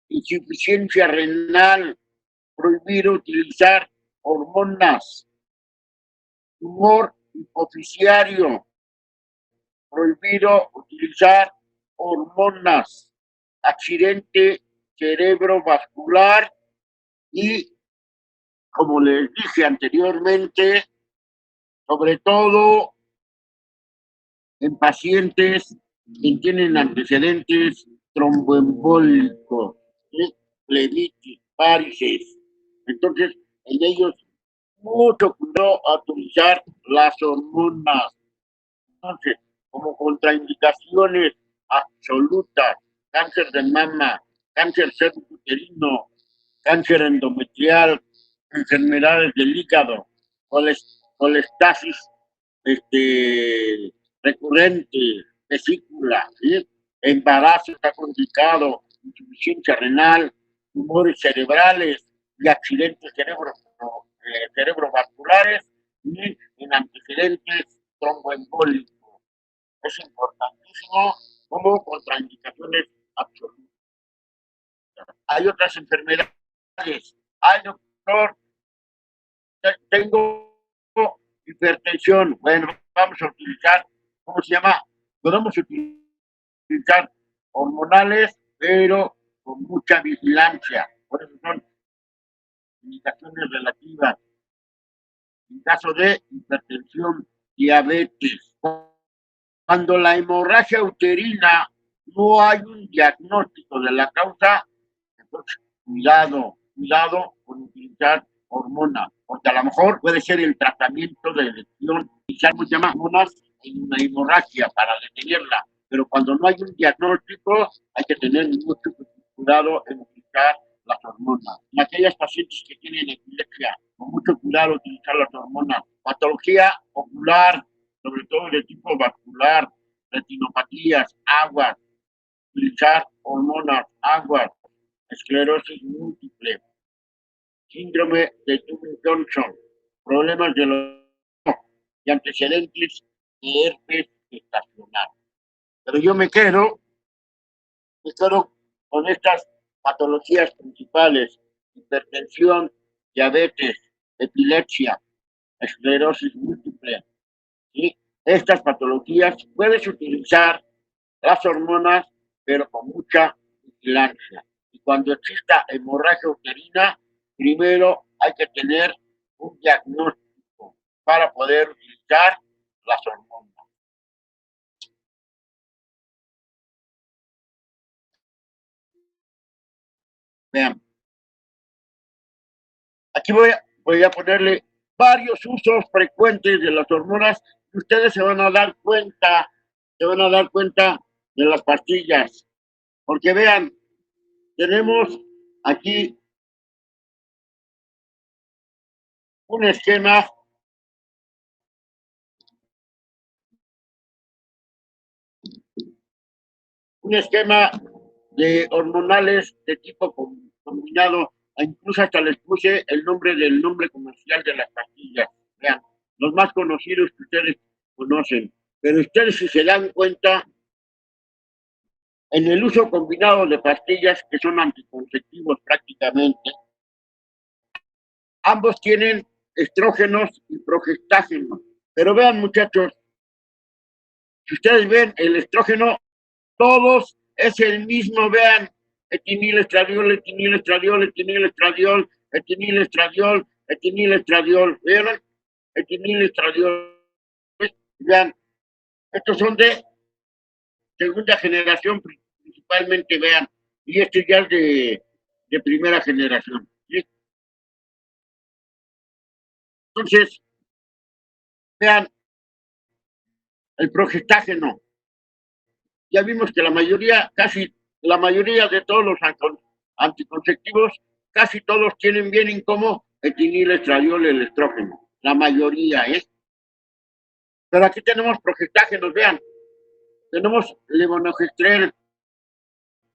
Insuficiencia renal, prohibido utilizar hormonas. Tumor hipofisiario, prohibido utilizar hormonas. Accidente cerebrovascular y, como les dije anteriormente, sobre todo en pacientes que tienen antecedentes tromboembólicos. plebitis, varices. Entonces, en ellos mucho cuidado a utilizar las hormonas. Entonces, como contraindicaciones absolutas, cáncer de mama, cáncer cervicuterino, cáncer endometrial, enfermedades del hígado, colestasis recurrente, vesícula, ¿sí? Embarazo está complicado, insuficiencia renal, tumores cerebrales y accidentes cerebrovasculares y en antecedentes tromboembólicos. Es importantísimo como contraindicaciones absolutas. Hay otras enfermedades. Ay, doctor, tengo hipertensión. Bueno, vamos a utilizar, ¿cómo se llama? Podemos utilizar hormonales, pero con mucha vigilancia. Por eso son indicaciones relativas. En caso de hipertensión, diabetes, cuando la hemorragia uterina no hay un diagnóstico de la causa, entonces cuidado con utilizar hormonas, porque a lo mejor puede ser el tratamiento de elección, utilizar muchas hormonas en una hemorragia para detenerla, pero cuando no hay un diagnóstico hay que tener mucho cuidado en utilizar las hormonas. En aquellas pacientes que tienen epilepsia, con mucho cuidado utilizar las hormonas. Patología ocular, sobre todo de tipo vascular, retinopatías, aguas, utilizar hormonas, aguas, esclerosis múltiple, síndrome de Johnson, problemas de los y antecedentes de herpes estacional. Pero yo me quedo con estas patologías principales: hipertensión, diabetes, epilepsia, esclerosis múltiple. ¿Sí? Estas patologías puedes utilizar las hormonas, pero con mucha vigilancia. Y cuando exista hemorragia uterina, primero hay que tener un diagnóstico para poder utilizar las hormonas. Vean, aquí voy a ponerle varios usos frecuentes de las hormonas y ustedes se van a dar cuenta de las pastillas. Porque vean, tenemos aquí un esquema de hormonales de tipo combinado, e incluso hasta les puse el nombre comercial de las pastillas. Vean, los más conocidos que ustedes conocen. Pero ustedes, si se dan cuenta, en el uso combinado de pastillas que son anticonceptivos prácticamente, ambos tienen estrógenos y progestágenos. Pero vean, muchachos, si ustedes ven el estrógeno, todos es el mismo, vean, etinilestradiol, etinilestradiol, etinilestradiol, etinilestradiol, etinilestradiol, ¿vieron? Etinilestradiol, vean, estos son de segunda generación principalmente, vean, y este ya es de primera generación, ¿sí? Entonces, vean, el progestágeno, ya vimos que casi la mayoría de todos los anticonceptivos, casi todos tienen bien en común etinilestradiol, el estrógeno, la mayoría, ¿eh? Pero aquí tenemos progestágenos, vean, tenemos levonorgestrel,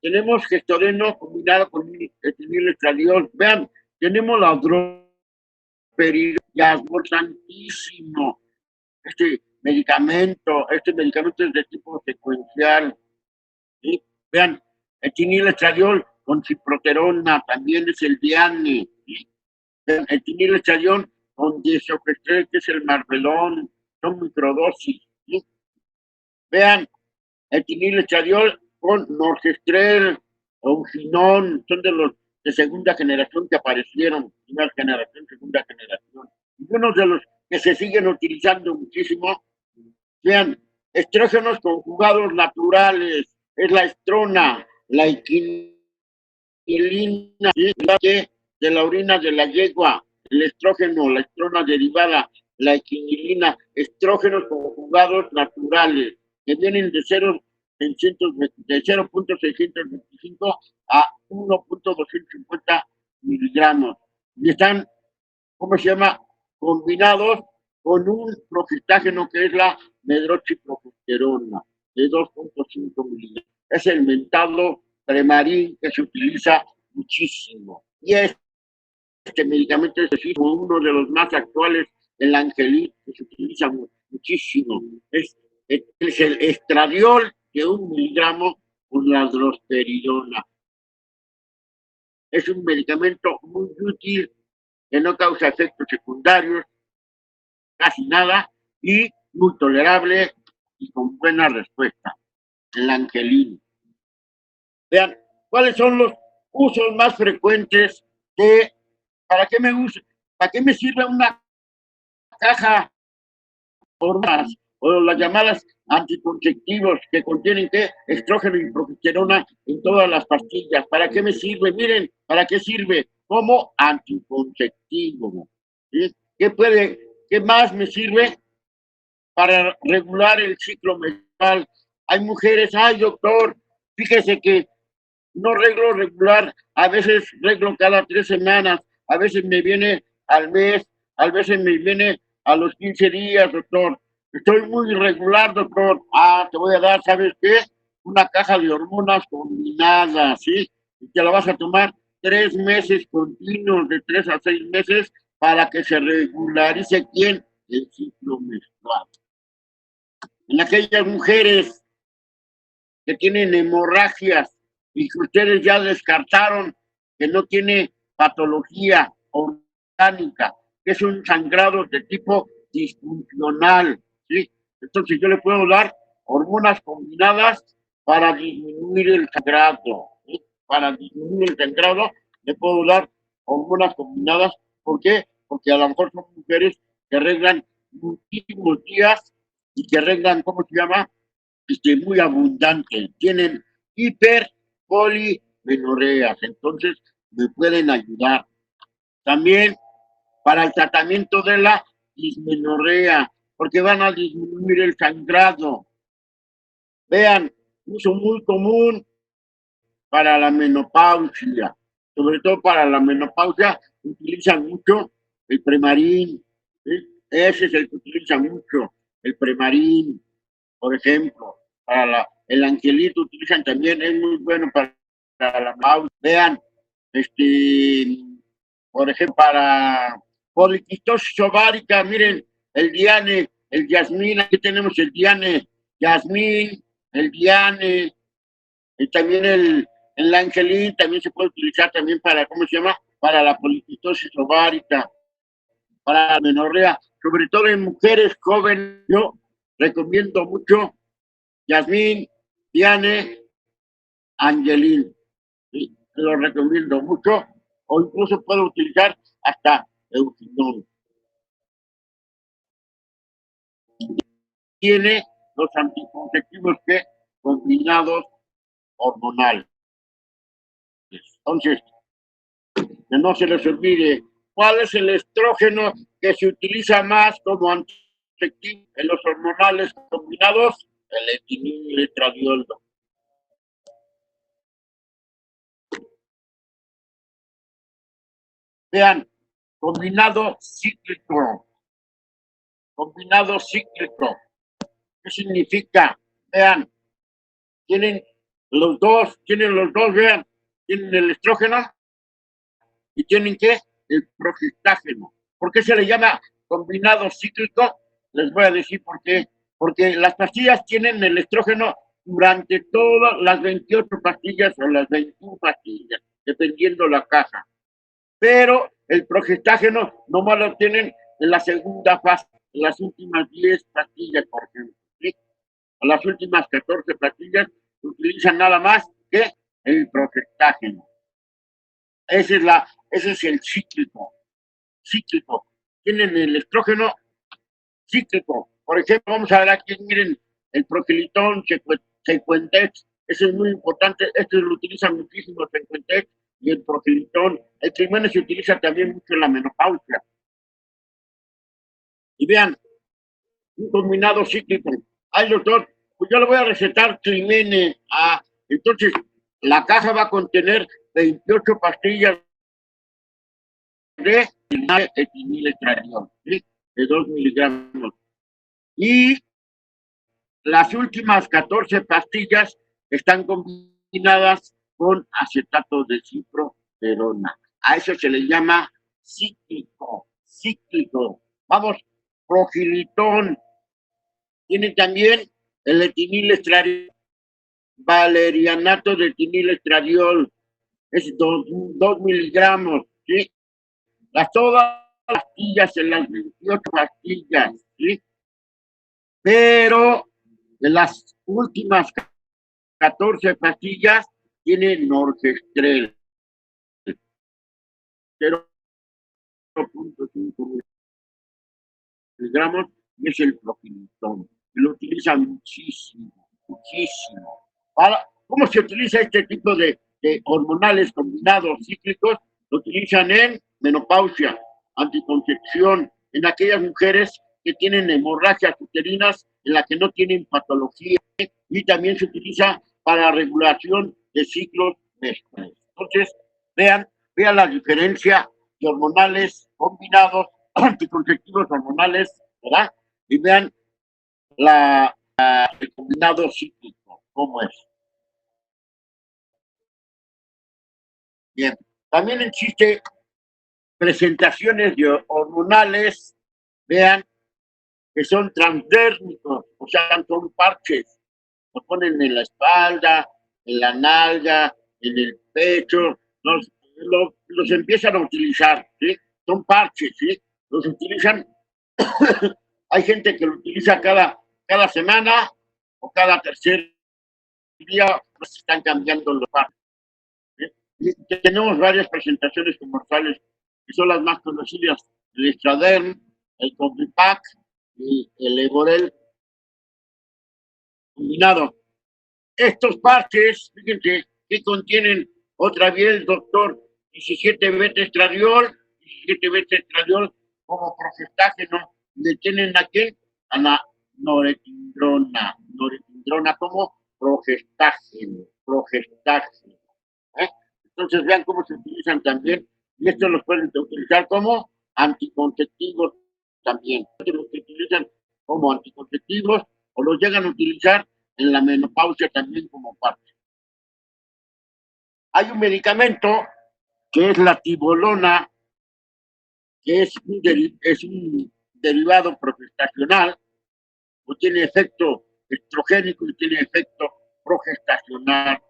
tenemos gestoreno combinado con etinilestradiol, vean, tenemos la droperidol, importantísimo, este medicamento es de tipo secuencial, ¿sí? Vean, etinilestradiol con ciproterona, también es el Diane, ¿sí? Vean, etinilestradiol con disogestrel, que es el Marvelón, son microdosis, ¿sí? Vean, etinilestradiol con norgestrel, onginón, son de los de segunda generación que aparecieron, primera generación, segunda generación. Y uno de los que se siguen utilizando muchísimo, vean, estrógenos conjugados naturales, es la estrona, la equina, quinilina, ¿sí? De la orina de la yegua, el estrógeno, la estrona derivada, la equinilina, estrógenos conjugados naturales, que vienen de 0.625 a 1.250 miligramos. Y están, ¿cómo se llama? Combinados con un progestágeno que es la medroxiprogesterona de 2.5 miligramos. Es el mentado Premarin que se utiliza muchísimo. Y este medicamento es uno de los más actuales, el Angelin, que se utiliza muchísimo. Es el estradiol de 1 miligramo con la drosteridona. Es un medicamento muy útil que no causa efectos secundarios, casi nada, y muy tolerable y con buena respuesta. El Angelin. Vean, ¿cuáles son los usos más frecuentes de ¿para qué me usa? ¿Para qué me sirve una caja hormonas o las llamadas anticonceptivos que contienen ¿qué? Estrógeno y progesterona en todas las pastillas? ¿Para qué me sirve? Miren, ¿para qué sirve? Como anticonceptivo. ¿Sí? ¿Qué más me sirve? Para regular el ciclo menstrual. Hay mujeres, ay doctor, fíjese que no reglo regular, a veces reglo cada 3 semanas, a veces me viene al mes, a veces me viene a los 15 días, doctor. Estoy muy irregular, doctor. Ah, te voy a dar, ¿sabes qué? Una caja de hormonas combinadas, ¿sí? Y te la vas a tomar 3 meses continuos, de 3 a 6 meses, para que se regularice quién, el ciclo menstrual. En aquellas mujeres que tienen hemorragias y que ustedes ya descartaron que no tiene patología orgánica, que es un sangrado de tipo disfuncional, ¿sí? Entonces yo le puedo dar hormonas combinadas para disminuir el sangrado, ¿sí? Para disminuir el sangrado le puedo dar hormonas combinadas. ¿Por qué? Porque a lo mejor son mujeres que arreglan muchísimos días y que arreglan, ¿cómo se llama? Muy abundante, tienen hiperpolimenorreas, entonces me pueden ayudar. También para el tratamiento de la dismenorrea, porque van a disminuir el sangrado. Vean, uso muy común para la menopausia, sobre todo para la menopausia, utilizan mucho el Premarin, ¿sí? Ese es el que utilizan mucho, el Premarin, por ejemplo, el angelito utilizan también, es muy bueno para la mouse. Vean, por ejemplo, para poliquistosis ovárica, miren, el diane, el jazmín, aquí tenemos el diane, jazmín, el diane, y también el angelín, también se puede utilizar también para, ¿cómo se llama? Para la poliquistosis ovárica, para la menorrea, sobre todo en mujeres jóvenes. Yo recomiendo mucho Jazmín, Diane, Angelín. ¿Sí? Lo recomiendo mucho, o incluso puedo utilizar hasta Eufinol. Tiene los anticonceptivos que combinados hormonales. Entonces, que no se les olvide, ¿cuál es el estrógeno que se utiliza más como anticonceptivo en los hormonales combinados? El etradiol. Vean, combinado cíclico. Combinado cíclico. ¿Qué significa? Vean, tienen los dos, vean, tienen el estrógeno y tienen ¿qué? El progestágeno. ¿Por qué se le llama combinado cíclico? Les voy a decir por qué. Porque las pastillas tienen el estrógeno durante todas las 28 pastillas o las 21 pastillas, dependiendo la caja. Pero el progestágeno nomás lo tienen en la segunda fase, en las últimas 10 pastillas, por ejemplo. ¿Sí? A las últimas 14 pastillas utilizan nada más que el progestágeno. Ese es el cíclico. Cíclico. Tienen el estrógeno cíclico. Por ejemplo, vamos a ver aquí, miren, el progelitón, Sequentex, ese es muy importante, este lo utilizan muchísimo, Sequentex, y el profilitón. El trimene se utiliza también mucho en la menopausia. Y vean, un combinado cíclico. Ay, doctor, pues yo le voy a recetar trimene. Entonces, la caja va a contener 28 pastillas de etiniletradiol, ¿sí? De 2 miligramos. Y las últimas 14 pastillas están combinadas con acetato de ciproterona. A eso se le llama cíclico, cíclico. Vamos, progilitón. Tiene también el etiniletradiol, valerianato de etiniletradiol. Es 2 miligramos, ¿sí? Todas las pastillas en las 28 pastillas, ¿sí? Pero de las últimas 14 pastillas tiene norgestrel, 0.5 miligramos, y es el profilitón. Lo utilizan muchísimo, muchísimo. Ahora, ¿cómo se utiliza este tipo de hormonales combinados cíclicos? Lo utilizan en menopausia, anticoncepción, en aquellas mujeres que tienen hemorragias uterinas en las que no tienen patología, y también se utiliza para regulación de ciclos menstruales. Entonces, vean la diferencia de hormonales combinados, anticonceptivos hormonales, ¿verdad? Y vean el combinado cíclico, cómo es. Bien, también existe presentaciones de hormonales, vean, que son transdérmicos, o sea, son parches, lo ponen en la espalda, en la nalga, en el pecho, los empiezan a utilizar, ¿sí? Son parches, ¿sí? Los utilizan, hay gente que lo utiliza cada semana o cada tercer día, pues están cambiando los parches. Y tenemos varias presentaciones comerciales que son las más conocidas: el Estraderm, el Combipac y el Eborel combinado. Estos parches, fíjense, que contienen otra vez, doctor, 17-beta-estradiol, 17-beta-estradiol como progestágeno. ¿Detienen a qué? A la norepinefrina, como progestágeno. ¿Eh? Entonces vean cómo se utilizan también, y estos los pueden utilizar como anticonceptivos también. Los que utilizan como anticonceptivos o los llegan a utilizar en la menopausia también como parte. Hay un medicamento que es la tibolona, que es un derivado progestacional, o tiene efecto estrogénico y tiene efecto progestacional.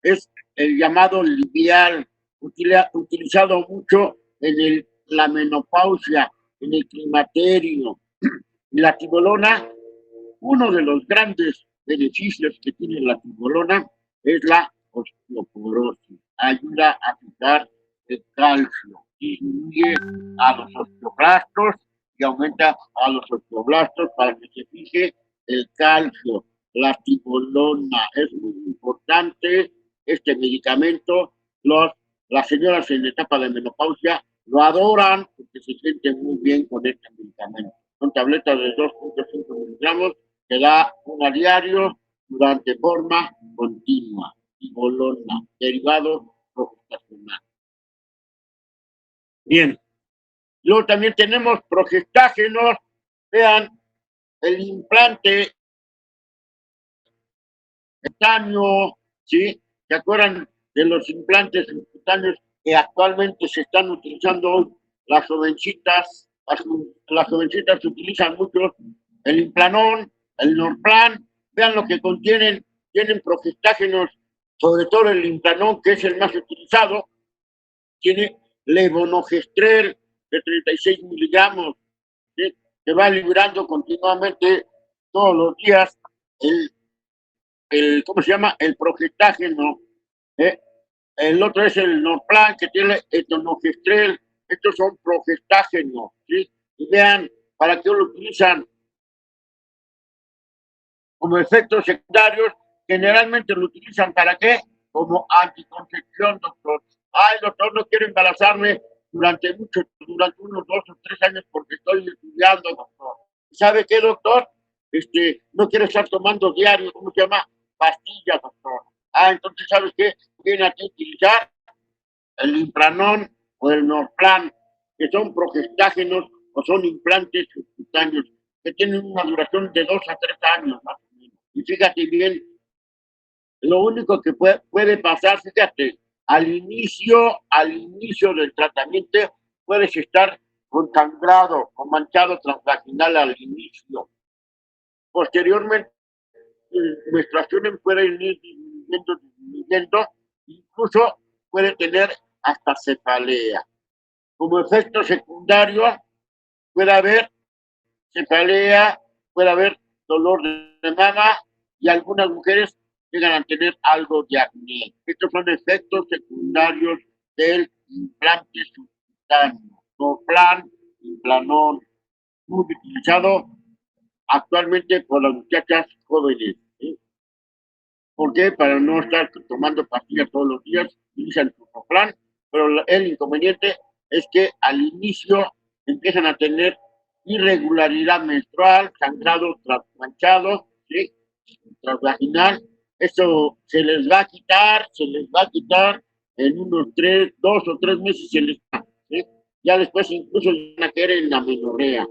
Es el llamado livial, utilizado mucho en la menopausia, en el climaterio. Y la tibolona, uno de los grandes beneficios que tiene la tibolona es la osteoporosis. Ayuda a fijar el calcio, disminuye a los osteoblastos y aumenta a los osteoblastos para que se fije el calcio. La tibolona es muy importante. Este medicamento, las señoras en etapa de menopausia lo adoran porque se sienten muy bien con este medicamento. Son tabletas de 2.5 miligramos que da una diario durante forma continua. Tibolona, derivado progestacional. Bien. Luego también tenemos progestágenos. Vean, el implante cutáneo, ¿sí? ¿Se acuerdan de los implantes cutáneos que actualmente se están utilizando hoy? Las jovencitas, las jovencitas utilizan mucho el Implanón, el Norplan. Vean lo que contienen, tienen progestágenos, sobre todo el Implanón, que es el más utilizado, tiene levonorgestrel de 36 miligramos, ¿sí? Que va librando continuamente todos los días ¿cómo se llama? El progestágeno. ¿eh? El otro es el Norplan, que tiene etonogestrel. Estos son progestágenos, ¿sí? Y vean, ¿para qué lo utilizan? Como efectos secundarios, generalmente lo utilizan ¿para qué? Como anticoncepción, doctor. Ay, doctor, no quiero embarazarme durante unos 2 o 3 años porque estoy estudiando, doctor. ¿Sabe qué, doctor? No quiero estar tomando diario, ¿cómo se llama? Pastillas, doctor. Entonces, ¿sabes qué? Viene aquí a utilizar el Implanon o el Norplan, que son progestágenos o son implantes subcutáneos que tienen una duración de 2 a 3 años más o menos. Y fíjate bien, lo único que puede pasar, fíjate, al inicio del tratamiento puedes estar con sangrado, con manchado transvaginal al inicio. Posteriormente, menstruaciones pueden ir disminuyendo, incluso puede tener hasta cefalea. Como efecto secundario puede haber cefalea, puede haber dolor de mama y algunas mujeres llegan a tener algo de acné. Estos son efectos secundarios del implante subcutáneo. Norplan, Implanon, muy utilizado actualmente por las muchachas jóvenes. ¿Sí? ¿Por qué? Para no estar tomando pastillas todos los días, utilizan su Norplan, pero el inconveniente es que al inicio empiezan a tener irregularidad menstrual, sangrado manchado, ¿sí? Transvaginal. Eso se les va a quitar en unos 2 o 3 meses se les va, ¿sí? Ya después incluso van a caer en la menorrea,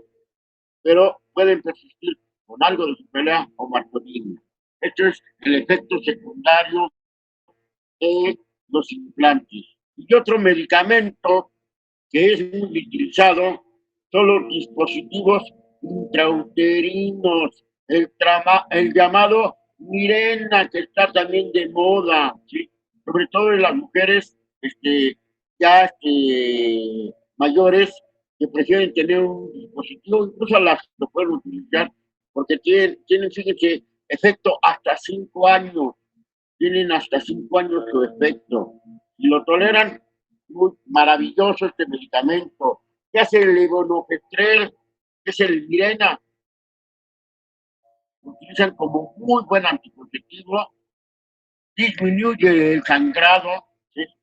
pero pueden persistir con algo de cefalea o martonina. Esto es el efecto secundario de los implantes. Y otro medicamento que es muy utilizado son los dispositivos intrauterinos, el llamado Mirena, que está también de moda, ¿sí? Sobre todo en las mujeres ya mayores que prefieren tener un dispositivo, incluso las lo pueden utilizar porque fíjense, efecto hasta 5 años, tienen hasta 5 años su efecto. Si lo toleran, muy maravilloso este medicamento. ¿Qué hace el levonorgestrel? ¿Qué es el Mirena? Lo utilizan como muy buen anticonceptivo, disminuye el sangrado,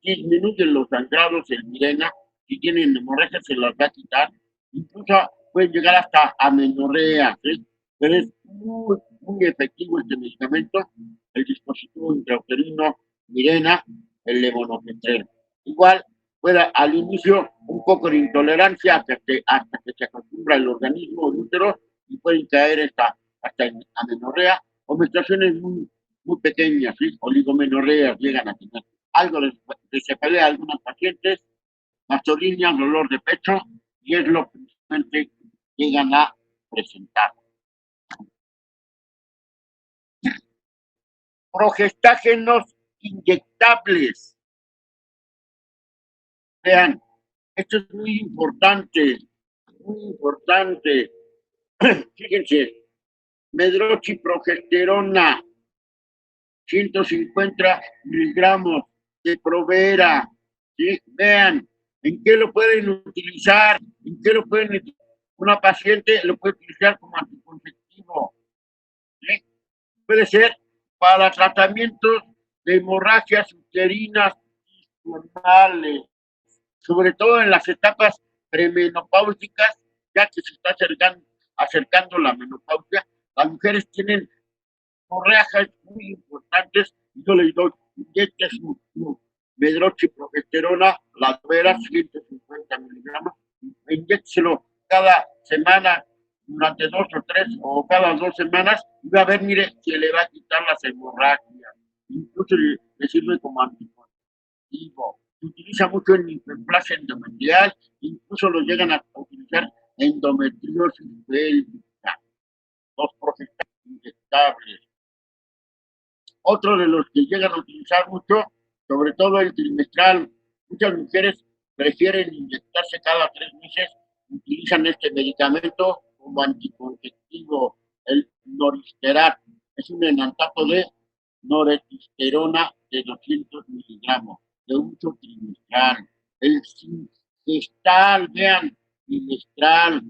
disminuye los sangrados el Mirena, si tienen hemorragia se las va a quitar, incluso pueden llegar hasta amenorrea, ¿sí? Pero es muy, muy efectivo este medicamento, el dispositivo intrauterino Mirena, el levonorgestrel. Igual puede al inicio un poco de intolerancia hasta que se acostumbra el organismo, el útero, y pueden caer hasta en amenorrea o menstruaciones muy pequeñas, ¿sí? Oligomenorreas llegan a tener algo de cefalea algunas pacientes, mastolinia, dolor de pecho, y es lo que principalmente llegan a presentar. Progestágenos inyectables. Vean, esto es muy importante, muy importante. Fíjense, medroxiprogesterona, 150 miligramos de Provera, ¿sí? Vean, ¿en qué lo pueden utilizar? ¿En qué lo pueden utilizar? Una paciente lo puede utilizar como anticonceptivo, ¿sí? Puede ser para tratamientos de hemorragias uterinas disfuncionales, sobre todo en las etapas premenopáusicas, ya que se está acercando la menopausia, las mujeres tienen hemorragias muy importantes, y yo le doy inyecte su medroxiprogesterona, las veras, 150 miligramos, inyécteselo cada semana durante 2 o 3 o cada 2 semanas, y va a ver, mire, que le va a quitar las hemorragias, incluso le sirve como anticonceptivo. Se utiliza mucho en hiperplasia endometrial, incluso lo llegan a utilizar endometriosis pélvica, los progestágenos inyectables. Otro de los que llegan a utilizar mucho, sobre todo el trimestral, muchas mujeres prefieren inyectarse cada 3 meses, utilizan este medicamento como anticonceptivo, el Noristerat. Es un enantato de norethisterona de 200 miligramos de uso trimestral. El gestal, vean, trimestral,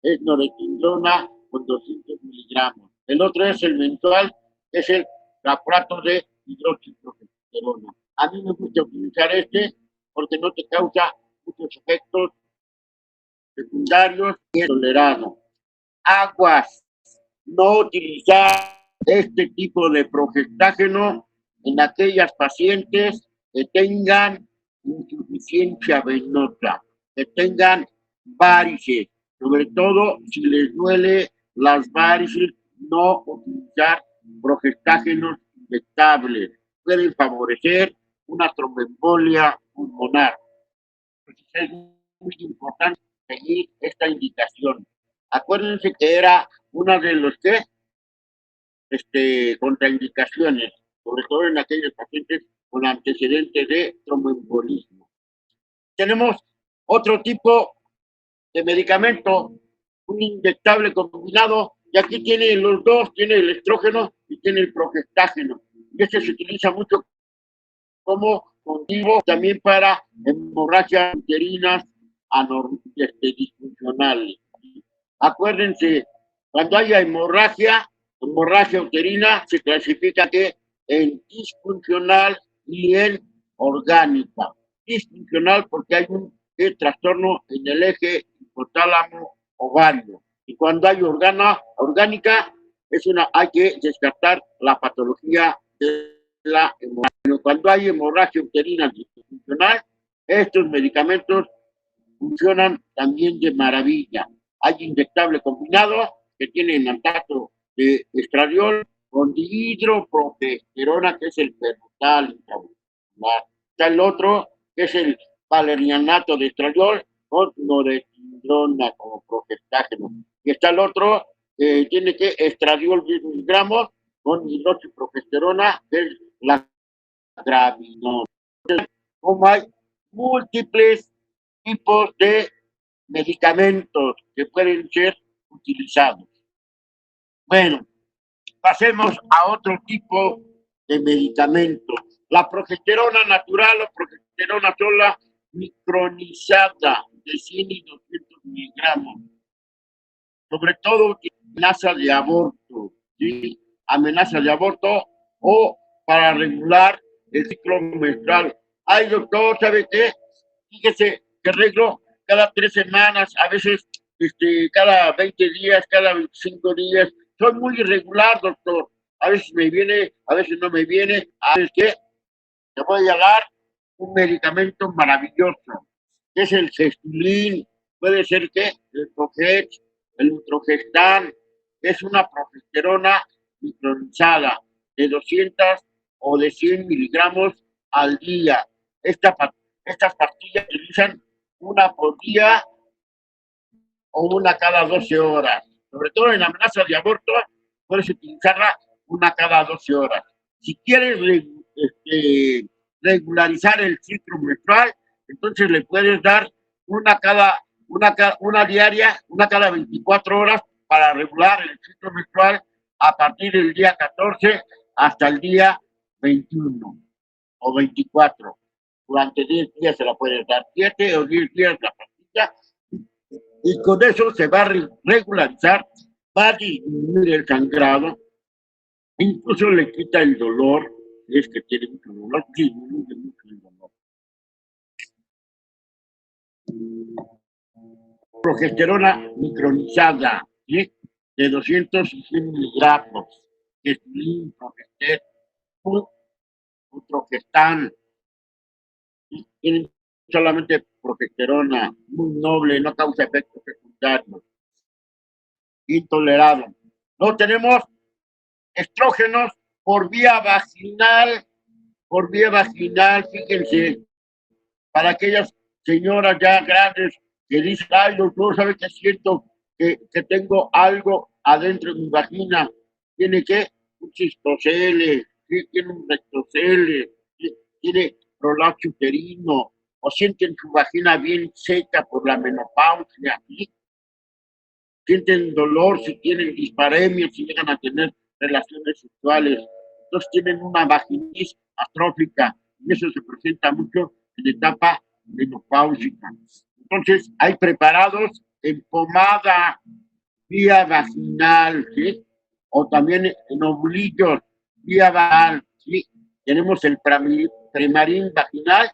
es norethisterona con 200 miligramos. El otro es el mensual, es el capurato de hidroxiprogesterona. A mí me gusta utilizar este porque no te causa muchos efectos secundarios y es tolerado. Aguas, no utilizar este tipo de progestágeno en aquellas pacientes que tengan insuficiencia venosa, que tengan varices, sobre todo si les duele las varices, no utilizar progestágenos inyectables, pueden favorecer una tromboembolia pulmonar. Entonces es muy importante seguir esta indicación. Acuérdense que era una de los que contraindicaciones, sobre todo en aquellos pacientes con antecedentes de tromboembolismo. Tenemos otro tipo de medicamento, un inyectable combinado, y aquí tiene los dos, tiene el estrógeno y tiene el progestágeno. Y este se utiliza mucho como motivo también para hemorragias uterinas disfuncionales. Acuérdense, cuando haya hemorragia uterina, se clasifica que en disfuncional y en orgánica. Disfuncional porque hay un trastorno en el eje hipotálamo ovario. Y cuando hay orgánica, hay que descartar la patología de la hemorragia. Cuando hay hemorragia uterina disfuncional, estos medicamentos funcionan también de maravilla. Hay inyectable combinado que tiene enantato de estradiol con dihidroprogesterona, que es el perbutal. Está el otro, que es el valerianato de estradiol con norepinefrina como progestágeno. Y está el otro, que tiene que estradiol 10 miligramos con hidroxiprogesterona, que es la gravinona. Como hay múltiples tipos de medicamentos que pueden ser utilizados. Bueno, pasemos a otro tipo de medicamentos. La progesterona natural o progesterona sola micronizada de 100 y 200 miligramos. Sobre todo amenaza de aborto, ¿sí? Amenaza de aborto o para regular el ciclo menstrual. Ay, doctor, ¿sabe qué? Fíjese que arreglo cada 3 semanas, a veces cada 20 días, cada 25 días. Soy muy irregular, doctor. A veces me viene, a veces no me viene. A veces que te voy a dar un medicamento maravilloso, que es el Cestulin. Puede ser que el Proget, el Utrogestan, es una progesterona micronizada de 200 o de 100 miligramos al día. Estas pastillas se utilizan una por día o una cada 12 horas. Sobre todo en amenaza de aborto, puedes utilizarla una cada 12 horas. Si quieres regularizar el ciclo menstrual, entonces le puedes dar una diaria, una cada 24 horas para regular el ciclo menstrual a partir del día 14 hasta el día 21 o 24. Durante 10 días se la puedes dar, 7 o 10 días la pastilla, y con eso se va a regularizar, va a disminuir el sangrado, incluso le quita el dolor, si es que tiene mucho dolor, disminuye mucho el dolor. Progesterona micronizada, ¿sí? De 200 y 100 miligramos, Cestulin, Utrogestan, tienen solamente progesterona, muy noble, no causa efectos secundarios, intolerado. No tenemos estrógenos por vía vaginal, fíjense, para aquellas señoras ya grandes que dicen, ay, doctor, ¿sabe qué siento? Que tengo algo adentro de mi vagina. Tiene que un cistocele, ¿sí? Tiene un rectocele, ¿sí? Tiene prolapso uterino, o sienten su vagina bien seca por la menopausia, ¿sí? Sienten dolor, si tienen disparemia, si llegan a tener relaciones sexuales. Entonces tienen una vaginitis atrófica y eso se presenta mucho en etapa menopáusica. Entonces hay preparados en pomada vía vaginal, ¿sí? O también en oblillos vía vaginal, ¿sí? Tenemos el Premarin vaginal,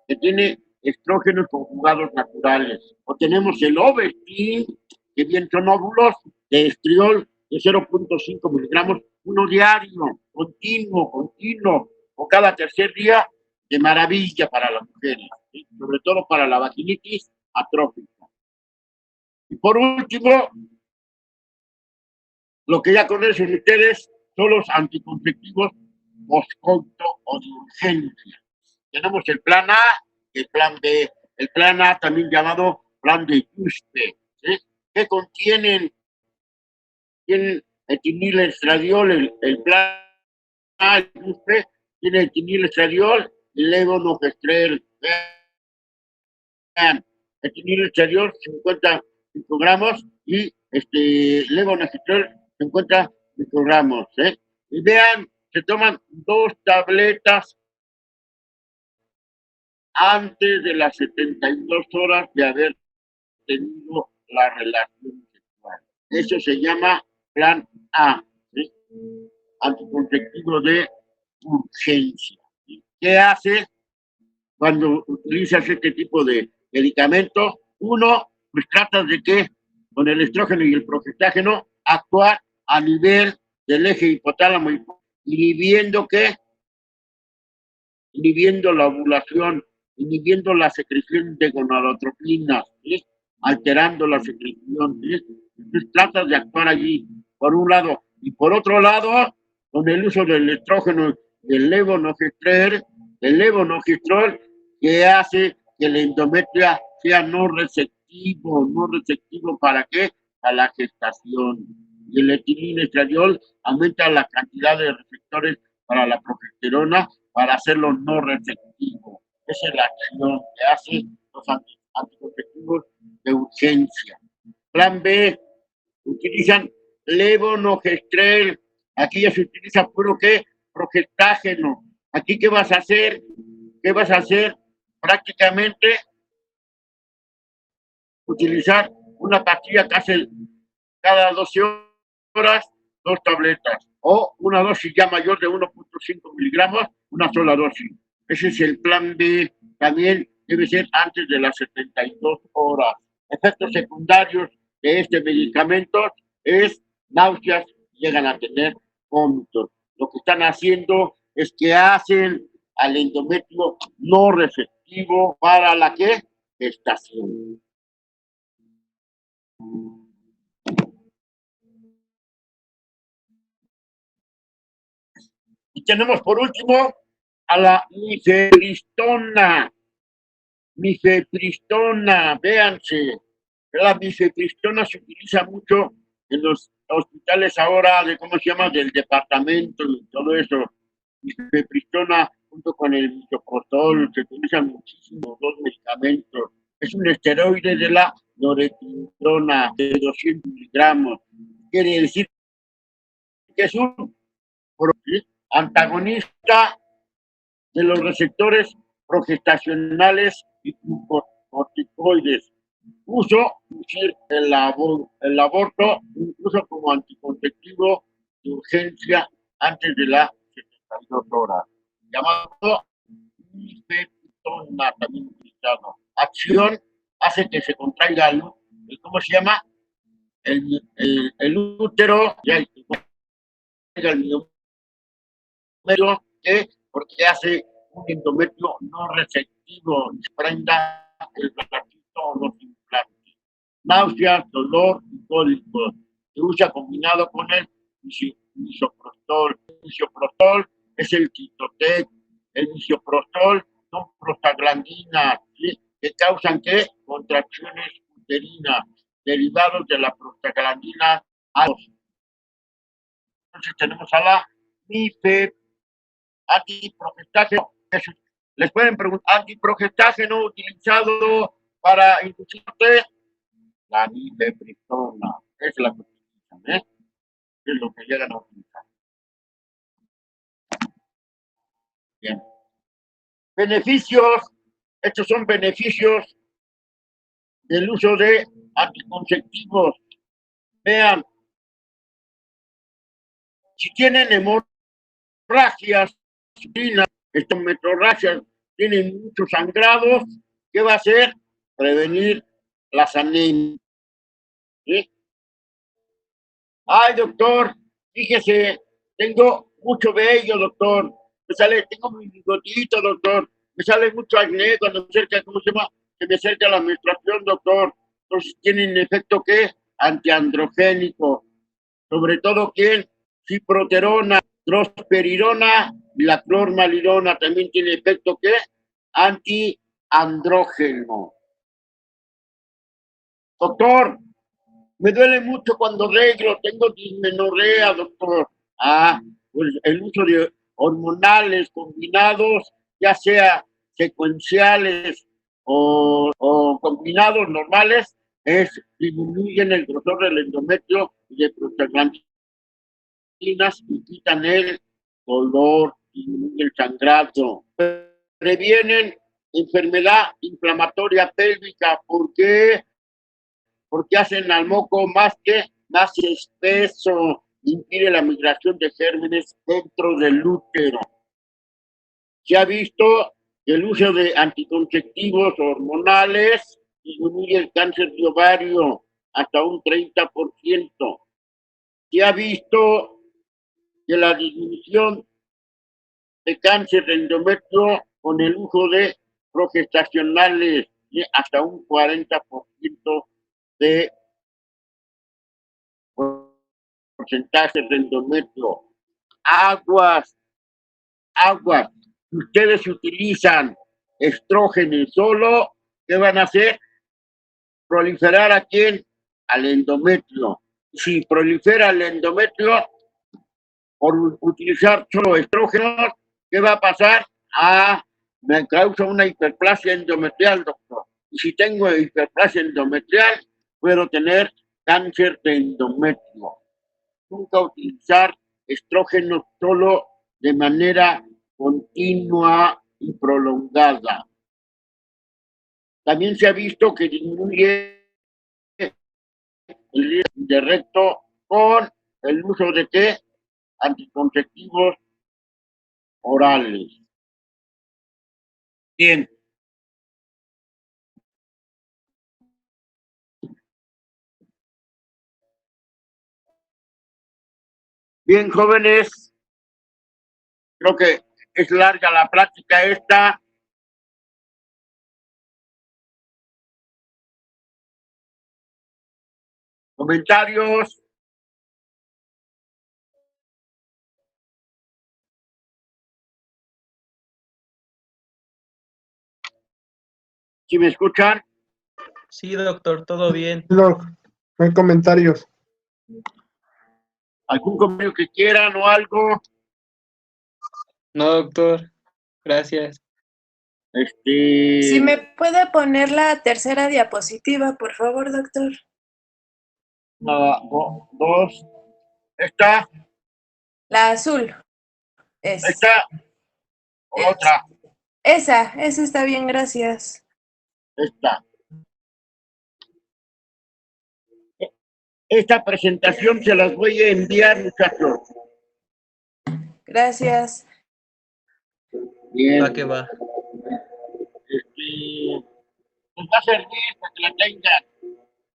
que tiene estrógenos conjugados naturales. O tenemos el Ovestin, que bien son óvulos de estriol de 0.5 miligramos, uno diario, continuo, o cada tercer día, de maravilla para las mujeres, ¿sí? Sobre todo para la vaginitis atrófica. Y por último, lo que ya conocen ustedes son los anticonceptivos postcoito o de urgencia. Tenemos el plan A y el plan B. El plan A, también llamado plan de Yuspe, ¿sí? Que contienen etinilestradiol, el plan A, el Yuspe, tiene etinilestradiol y levonorgestrel. Vean, etinilestradiol 50 microgramos y levonorgestrel 50 microgramos, ¿eh? Y vean, se toman 2 tabletas antes de las 72 horas de haber tenido la relación sexual. Eso se llama plan A, ¿sí? Anticonceptivo de urgencia. ¿Sí? ¿Qué hace cuando utilizas este tipo de medicamentos? Uno, pues tratas de que con el estrógeno y el progestágeno actuar a nivel del eje hipotálamo, inhibiendo la ovulación, inhibiendo la secreción de gonadotropinas, ¿sí? Alterando la secreción, ¿sí? Entonces tratas de actuar allí, por un lado, y por otro lado, con el uso del estrógeno, del levonorgestrel, que hace que el endometrio sea no receptivo, ¿para qué? A la gestación. Y el etinilestradiol aumenta la cantidad de receptores para la progesterona, para hacerlo no receptivo. Esa es la acción que hacen los anticonceptivos de urgencia. Plan B, utilizan levonorgestrel. Aquí ya se utiliza puro ¿qué? Progestágeno. Aquí, ¿qué vas a hacer? Prácticamente utilizar una pastilla casi cada 12 horas, 2 tabletas, o una dosis ya mayor de 1.5 miligramos, una sola dosis. Ese es el plan B. También debe ser antes de las 72 horas. Efectos secundarios de este medicamento es náuseas, llegan a tener vómitos. Lo que están haciendo es que hacen al endometrio no receptivo para la ¿qué? Gestación. Y tenemos por último a la mifepristona. Véanse. La mifepristona se utiliza mucho en los hospitales ahora de, ¿cómo se llama?, del departamento y todo eso. Mifepristona junto con el misoprostol, se utilizan muchísimo, 2 medicamentos. Es un esteroide de la norepinefrina de 200 miligramos. Quiere decir que es un antagonista de los receptores progestacionales y corticoides. Uso el aborto incluso como anticonceptivo de urgencia antes de las 72 horas. Llamado mifepristona, también utilizado. Acción hace que se contraiga ¿cómo se llama? El útero, ya el porque hace un endometrio no receptivo, desprenda el placito o los implantes. Náuseas, dolor y cólicos. Se usa combinado con el misoprostol. El misoprostol es el Quitotec. El misoprostol son prostaglandinas, ¿sí? Que causan ¿qué? Contracciones uterinas, derivados de la prostaglandina A2. Entonces tenemos a la antiprogestágeno. Les pueden preguntar, antiprogestágeno utilizado para inducir la mifepristona. Es la que utilizan, ¿eh? Es lo que llegan a utilizar. Bien. Beneficios. Estos son beneficios del uso de anticonceptivos. Vean, si tienen hemorragias, metrorragias tienen muchos sangrados, ¿qué va a hacer? Prevenir las anemias. ¿Sí? Ay, doctor, fíjese, tengo mucho vello, doctor. Tengo mi bigotito, doctor. Me sale mucho acné cuando me acerca, ¿cómo se llama? Que me acerca la menstruación, doctor. Entonces, ¿tienen efecto qué? Antiandrogénico. Sobre todo, ¿quién? Ciproterona, drospirirona y la clormalidona también tiene efecto qué? Antiandrógeno. Doctor, me duele mucho cuando reglo, tengo dismenorrea, doctor. Ah, pues el uso de hormonales combinados, ya sea secuenciales o combinados normales, disminuyen el grosor del endometrio y de prostaglandinas y quitan el dolor, disminuyen el sangrado. Previenen enfermedad inflamatoria pélvica. ¿Por qué? Porque hacen al moco más espeso, impide la migración de gérmenes dentro del útero. Se ha visto que el uso de anticonceptivos hormonales disminuye el cáncer de ovario hasta un 30%. Se ha visto que la disminución de cáncer de endometrio con el uso de progestacionales hasta un 40% de porcentaje de endometrio. Aguas. Si ustedes utilizan estrógenos solo, ¿qué van a hacer? Proliferar a quién? Al endometrio. Si prolifera el endometrio por utilizar solo estrógenos, ¿qué va a pasar? Me causa una hiperplasia endometrial, doctor. Y si tengo hiperplasia endometrial, puedo tener cáncer de endometrio. Nunca utilizar estrógenos solo de manera continua y prolongada. También se ha visto que disminuye el riesgo de recto con el uso de ¿qué? Anticonceptivos orales. Bien. Bien, jóvenes, creo que es larga la plática esta. Comentarios. ¿Sí me escuchan? Sí, doctor, todo bien. No hay comentarios. ¿Algún comentario que quieran o algo? No, doctor, gracias. Si me puede poner la tercera diapositiva, por favor, doctor. Dos. ¿Esta? La azul. ¿Esta? Otra. Esa está bien, gracias. Esta presentación se las voy a enviar, muchachos. Gracias. Bien. Va que va. Les va a servir para que la tengan.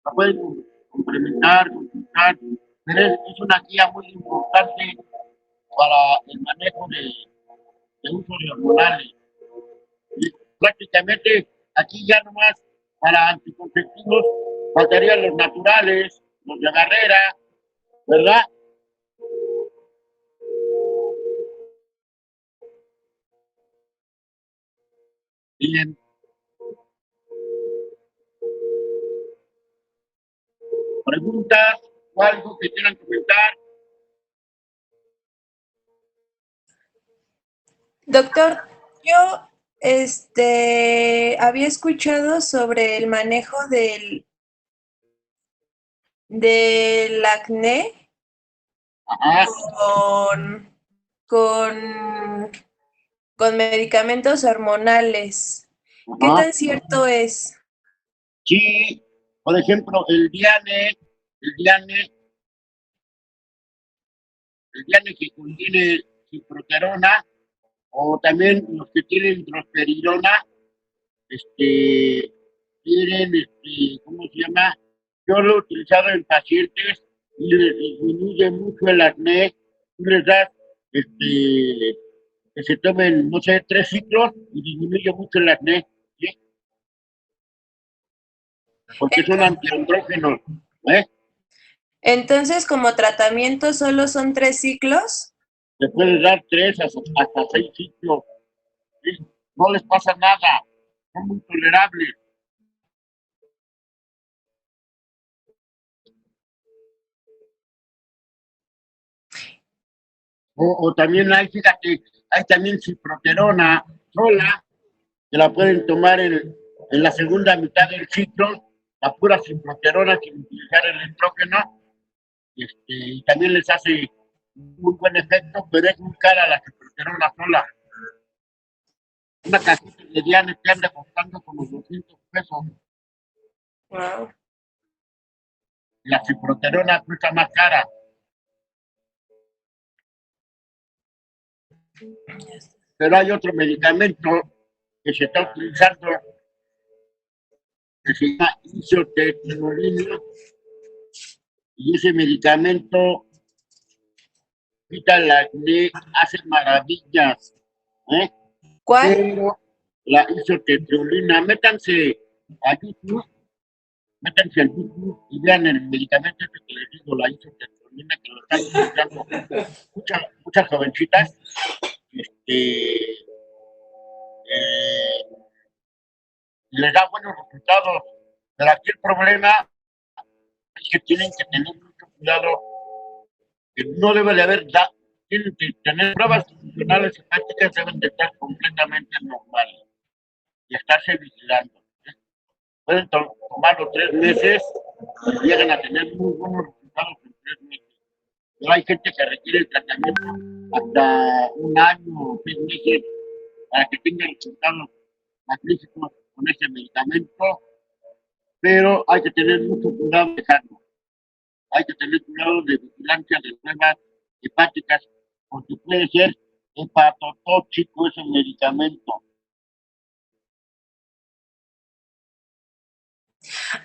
La pueden complementar, consultar. Pero es una guía muy importante para el manejo de uso de hormonales. Y prácticamente aquí ya nomás para anticonceptivos faltarían los naturales, los de barrera, ¿verdad? Bien. ¿Preguntas o algo que quieran comentar? Doctor, yo había escuchado sobre el manejo del acné Ajá. con medicamentos hormonales. ¿Qué Ajá. tan cierto es? Sí, por ejemplo, el Diane que contiene ciproterona, O también los que tienen drospiridona, tienen, ¿cómo se llama? Yo lo he utilizado en pacientes y les disminuye mucho el acné. Tú les das, que se tomen, no sé, 3 ciclos y disminuye mucho el acné, ¿sí? Porque son antiandrógenos, ¿eh? Entonces, como tratamiento, ¿solo son 3 ciclos? Le puedes dar 3 hasta 6 ciclos, ¿sí? No les pasa nada, son muy tolerables. O también hay, fíjate, hay también ciproterona sola, que la pueden tomar en la segunda mitad del ciclo, la pura ciproterona sin utilizar el estrógeno, y también les hace muy buen efecto, pero es muy cara la ciproterona sola. Una cajita mediana que anda costando como 200 pesos. Wow. La ciproterona cuesta más cara. Pero hay otro medicamento que se está utilizando que se llama isotetrolina, y ese medicamento quita el acné, hace maravillas, ¿eh? ¿Cuál? Pero la isotetrolina, métanse a YouTube y vean el medicamento que les digo, la isotetrolina, que lo están utilizando muchas jovencitas, les da buenos resultados. Pero aquí el problema es que tienen que tener mucho cuidado, que no debe de haber, tienen que tener pruebas funcionales hepáticas, deben de estar completamente normales y estarse vigilando. Pueden tomarlo 3 meses y llegan a tener muy buenos resultados en 3 meses. Pero hay gente que requiere el tratamiento hasta 1 año o 6 meses para que tenga resultados magníficos con ese medicamento, pero hay que tener mucho cuidado de dejarlo. Hay que tener cuidado de vigilancia de pruebas hepáticas, porque puede ser hepatotóxico ese medicamento.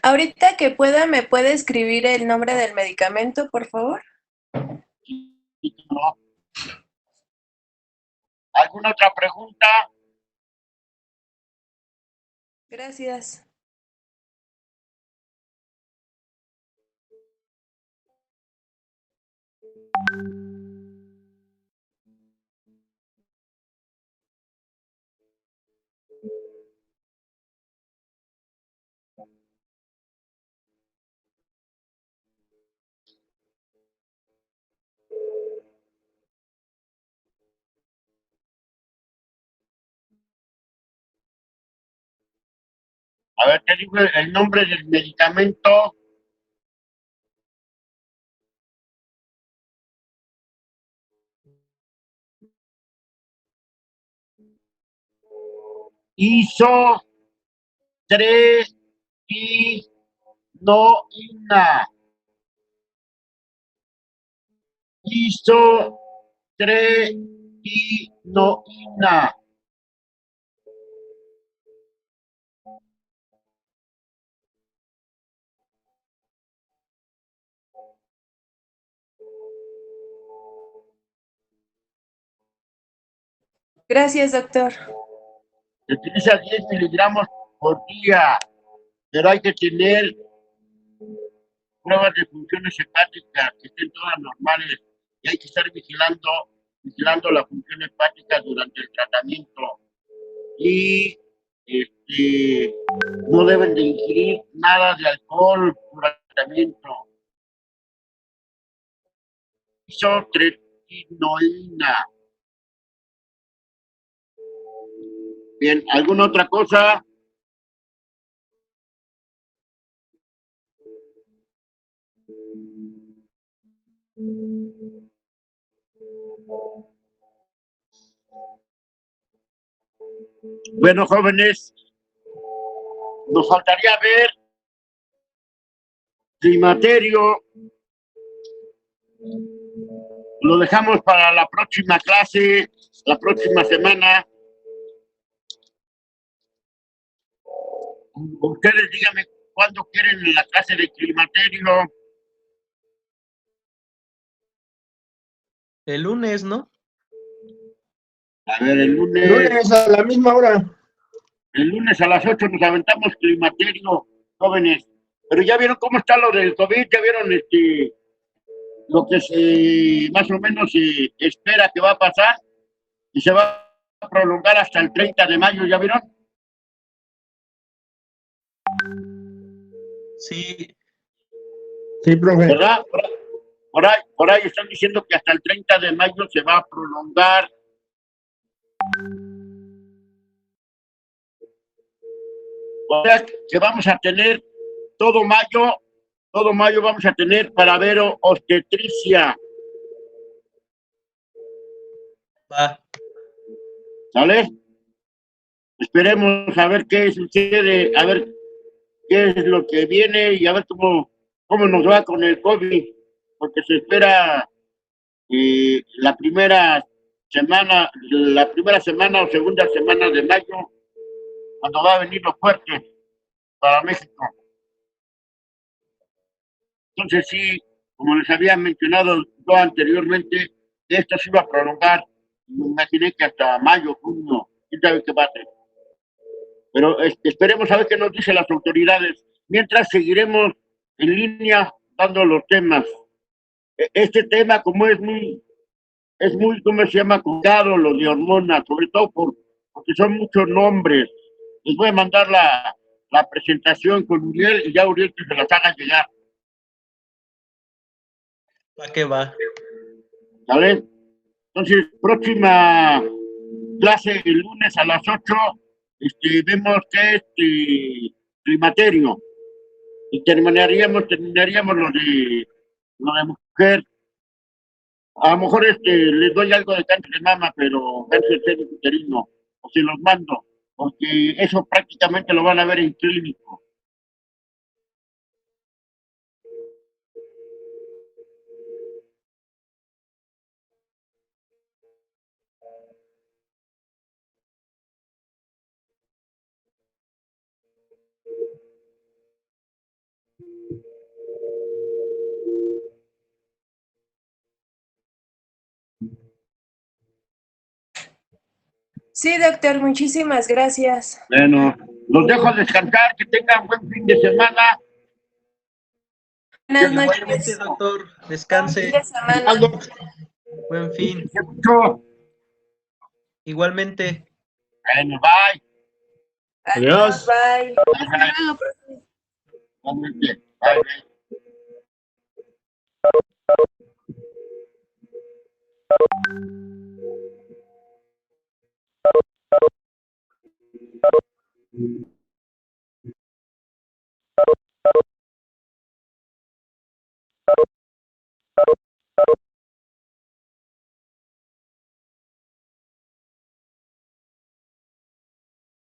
Ahorita que pueda, ¿me puede escribir el nombre del medicamento, por favor? ¿No? ¿Alguna otra pregunta? Gracias. A ver, te digo el nombre del medicamento. Isotretinoína. Isotretinoína. Gracias, doctor. Se utiliza 10 miligramos por día, pero hay que tener pruebas de funciones hepáticas que estén todas normales y hay que estar vigilando la función hepática durante el tratamiento. Y no deben de ingerir nada de alcohol durante el tratamiento. Isotretinoína. Bien, ¿alguna otra cosa? Bueno, jóvenes, nos faltaría ver climaterio, lo dejamos para la próxima clase, la próxima semana. Ustedes díganme cuándo quieren la clase de climaterio. El lunes, ¿no? A ver, el Lunes a la misma hora. El lunes a las 8 nos aventamos climaterio, jóvenes. Pero ya vieron cómo está lo del COVID, ya vieron lo que se más o menos se espera que va a pasar y se va a prolongar hasta el 30 de mayo, ¿ya vieron? Sí. Sí, profe. ¿Verdad? Por ahí están diciendo que hasta el 30 de mayo se va a prolongar. O sea, que vamos a tener todo mayo vamos a tener para ver obstetricia. Va. ¿Sale? Esperemos a ver qué sucede, a ver qué es lo que viene y a ver cómo nos va con el COVID, porque se espera la primera semana o segunda semana de mayo, cuando va a venir lo fuerte para México. Entonces sí, como les había mencionado yo anteriormente, esto se iba a prolongar, me imaginé que hasta mayo, junio, quién sabe qué va a ser. Pero esperemos a ver qué nos dicen las autoridades. Mientras seguiremos en línea dando los temas. Este tema, como es muy, ¿cómo se llama? Cuidado, lo de hormonas, sobre todo porque son muchos nombres. Les voy a mandar la presentación con Uriel y ya Uriel que se las haga llegar. ¿Para qué va? ¿Vale? Entonces, próxima clase el lunes a las 8, vemos que es climaterio. Y terminaríamos lo de mujer. A lo mejor les doy algo de cáncer de mama, pero cáncer uterino, o se los mando, porque eso prácticamente lo van a ver en clínico. Sí, doctor, muchísimas gracias. Bueno, los dejo descansar, que tengan buen fin de semana. Buenas Igualmente, noches. doctor, Buen descanse. fin de semana. Buen fin. Mucho. Igualmente. Bueno, bye. Adiós, bye. Hasta luego, profe. Bye.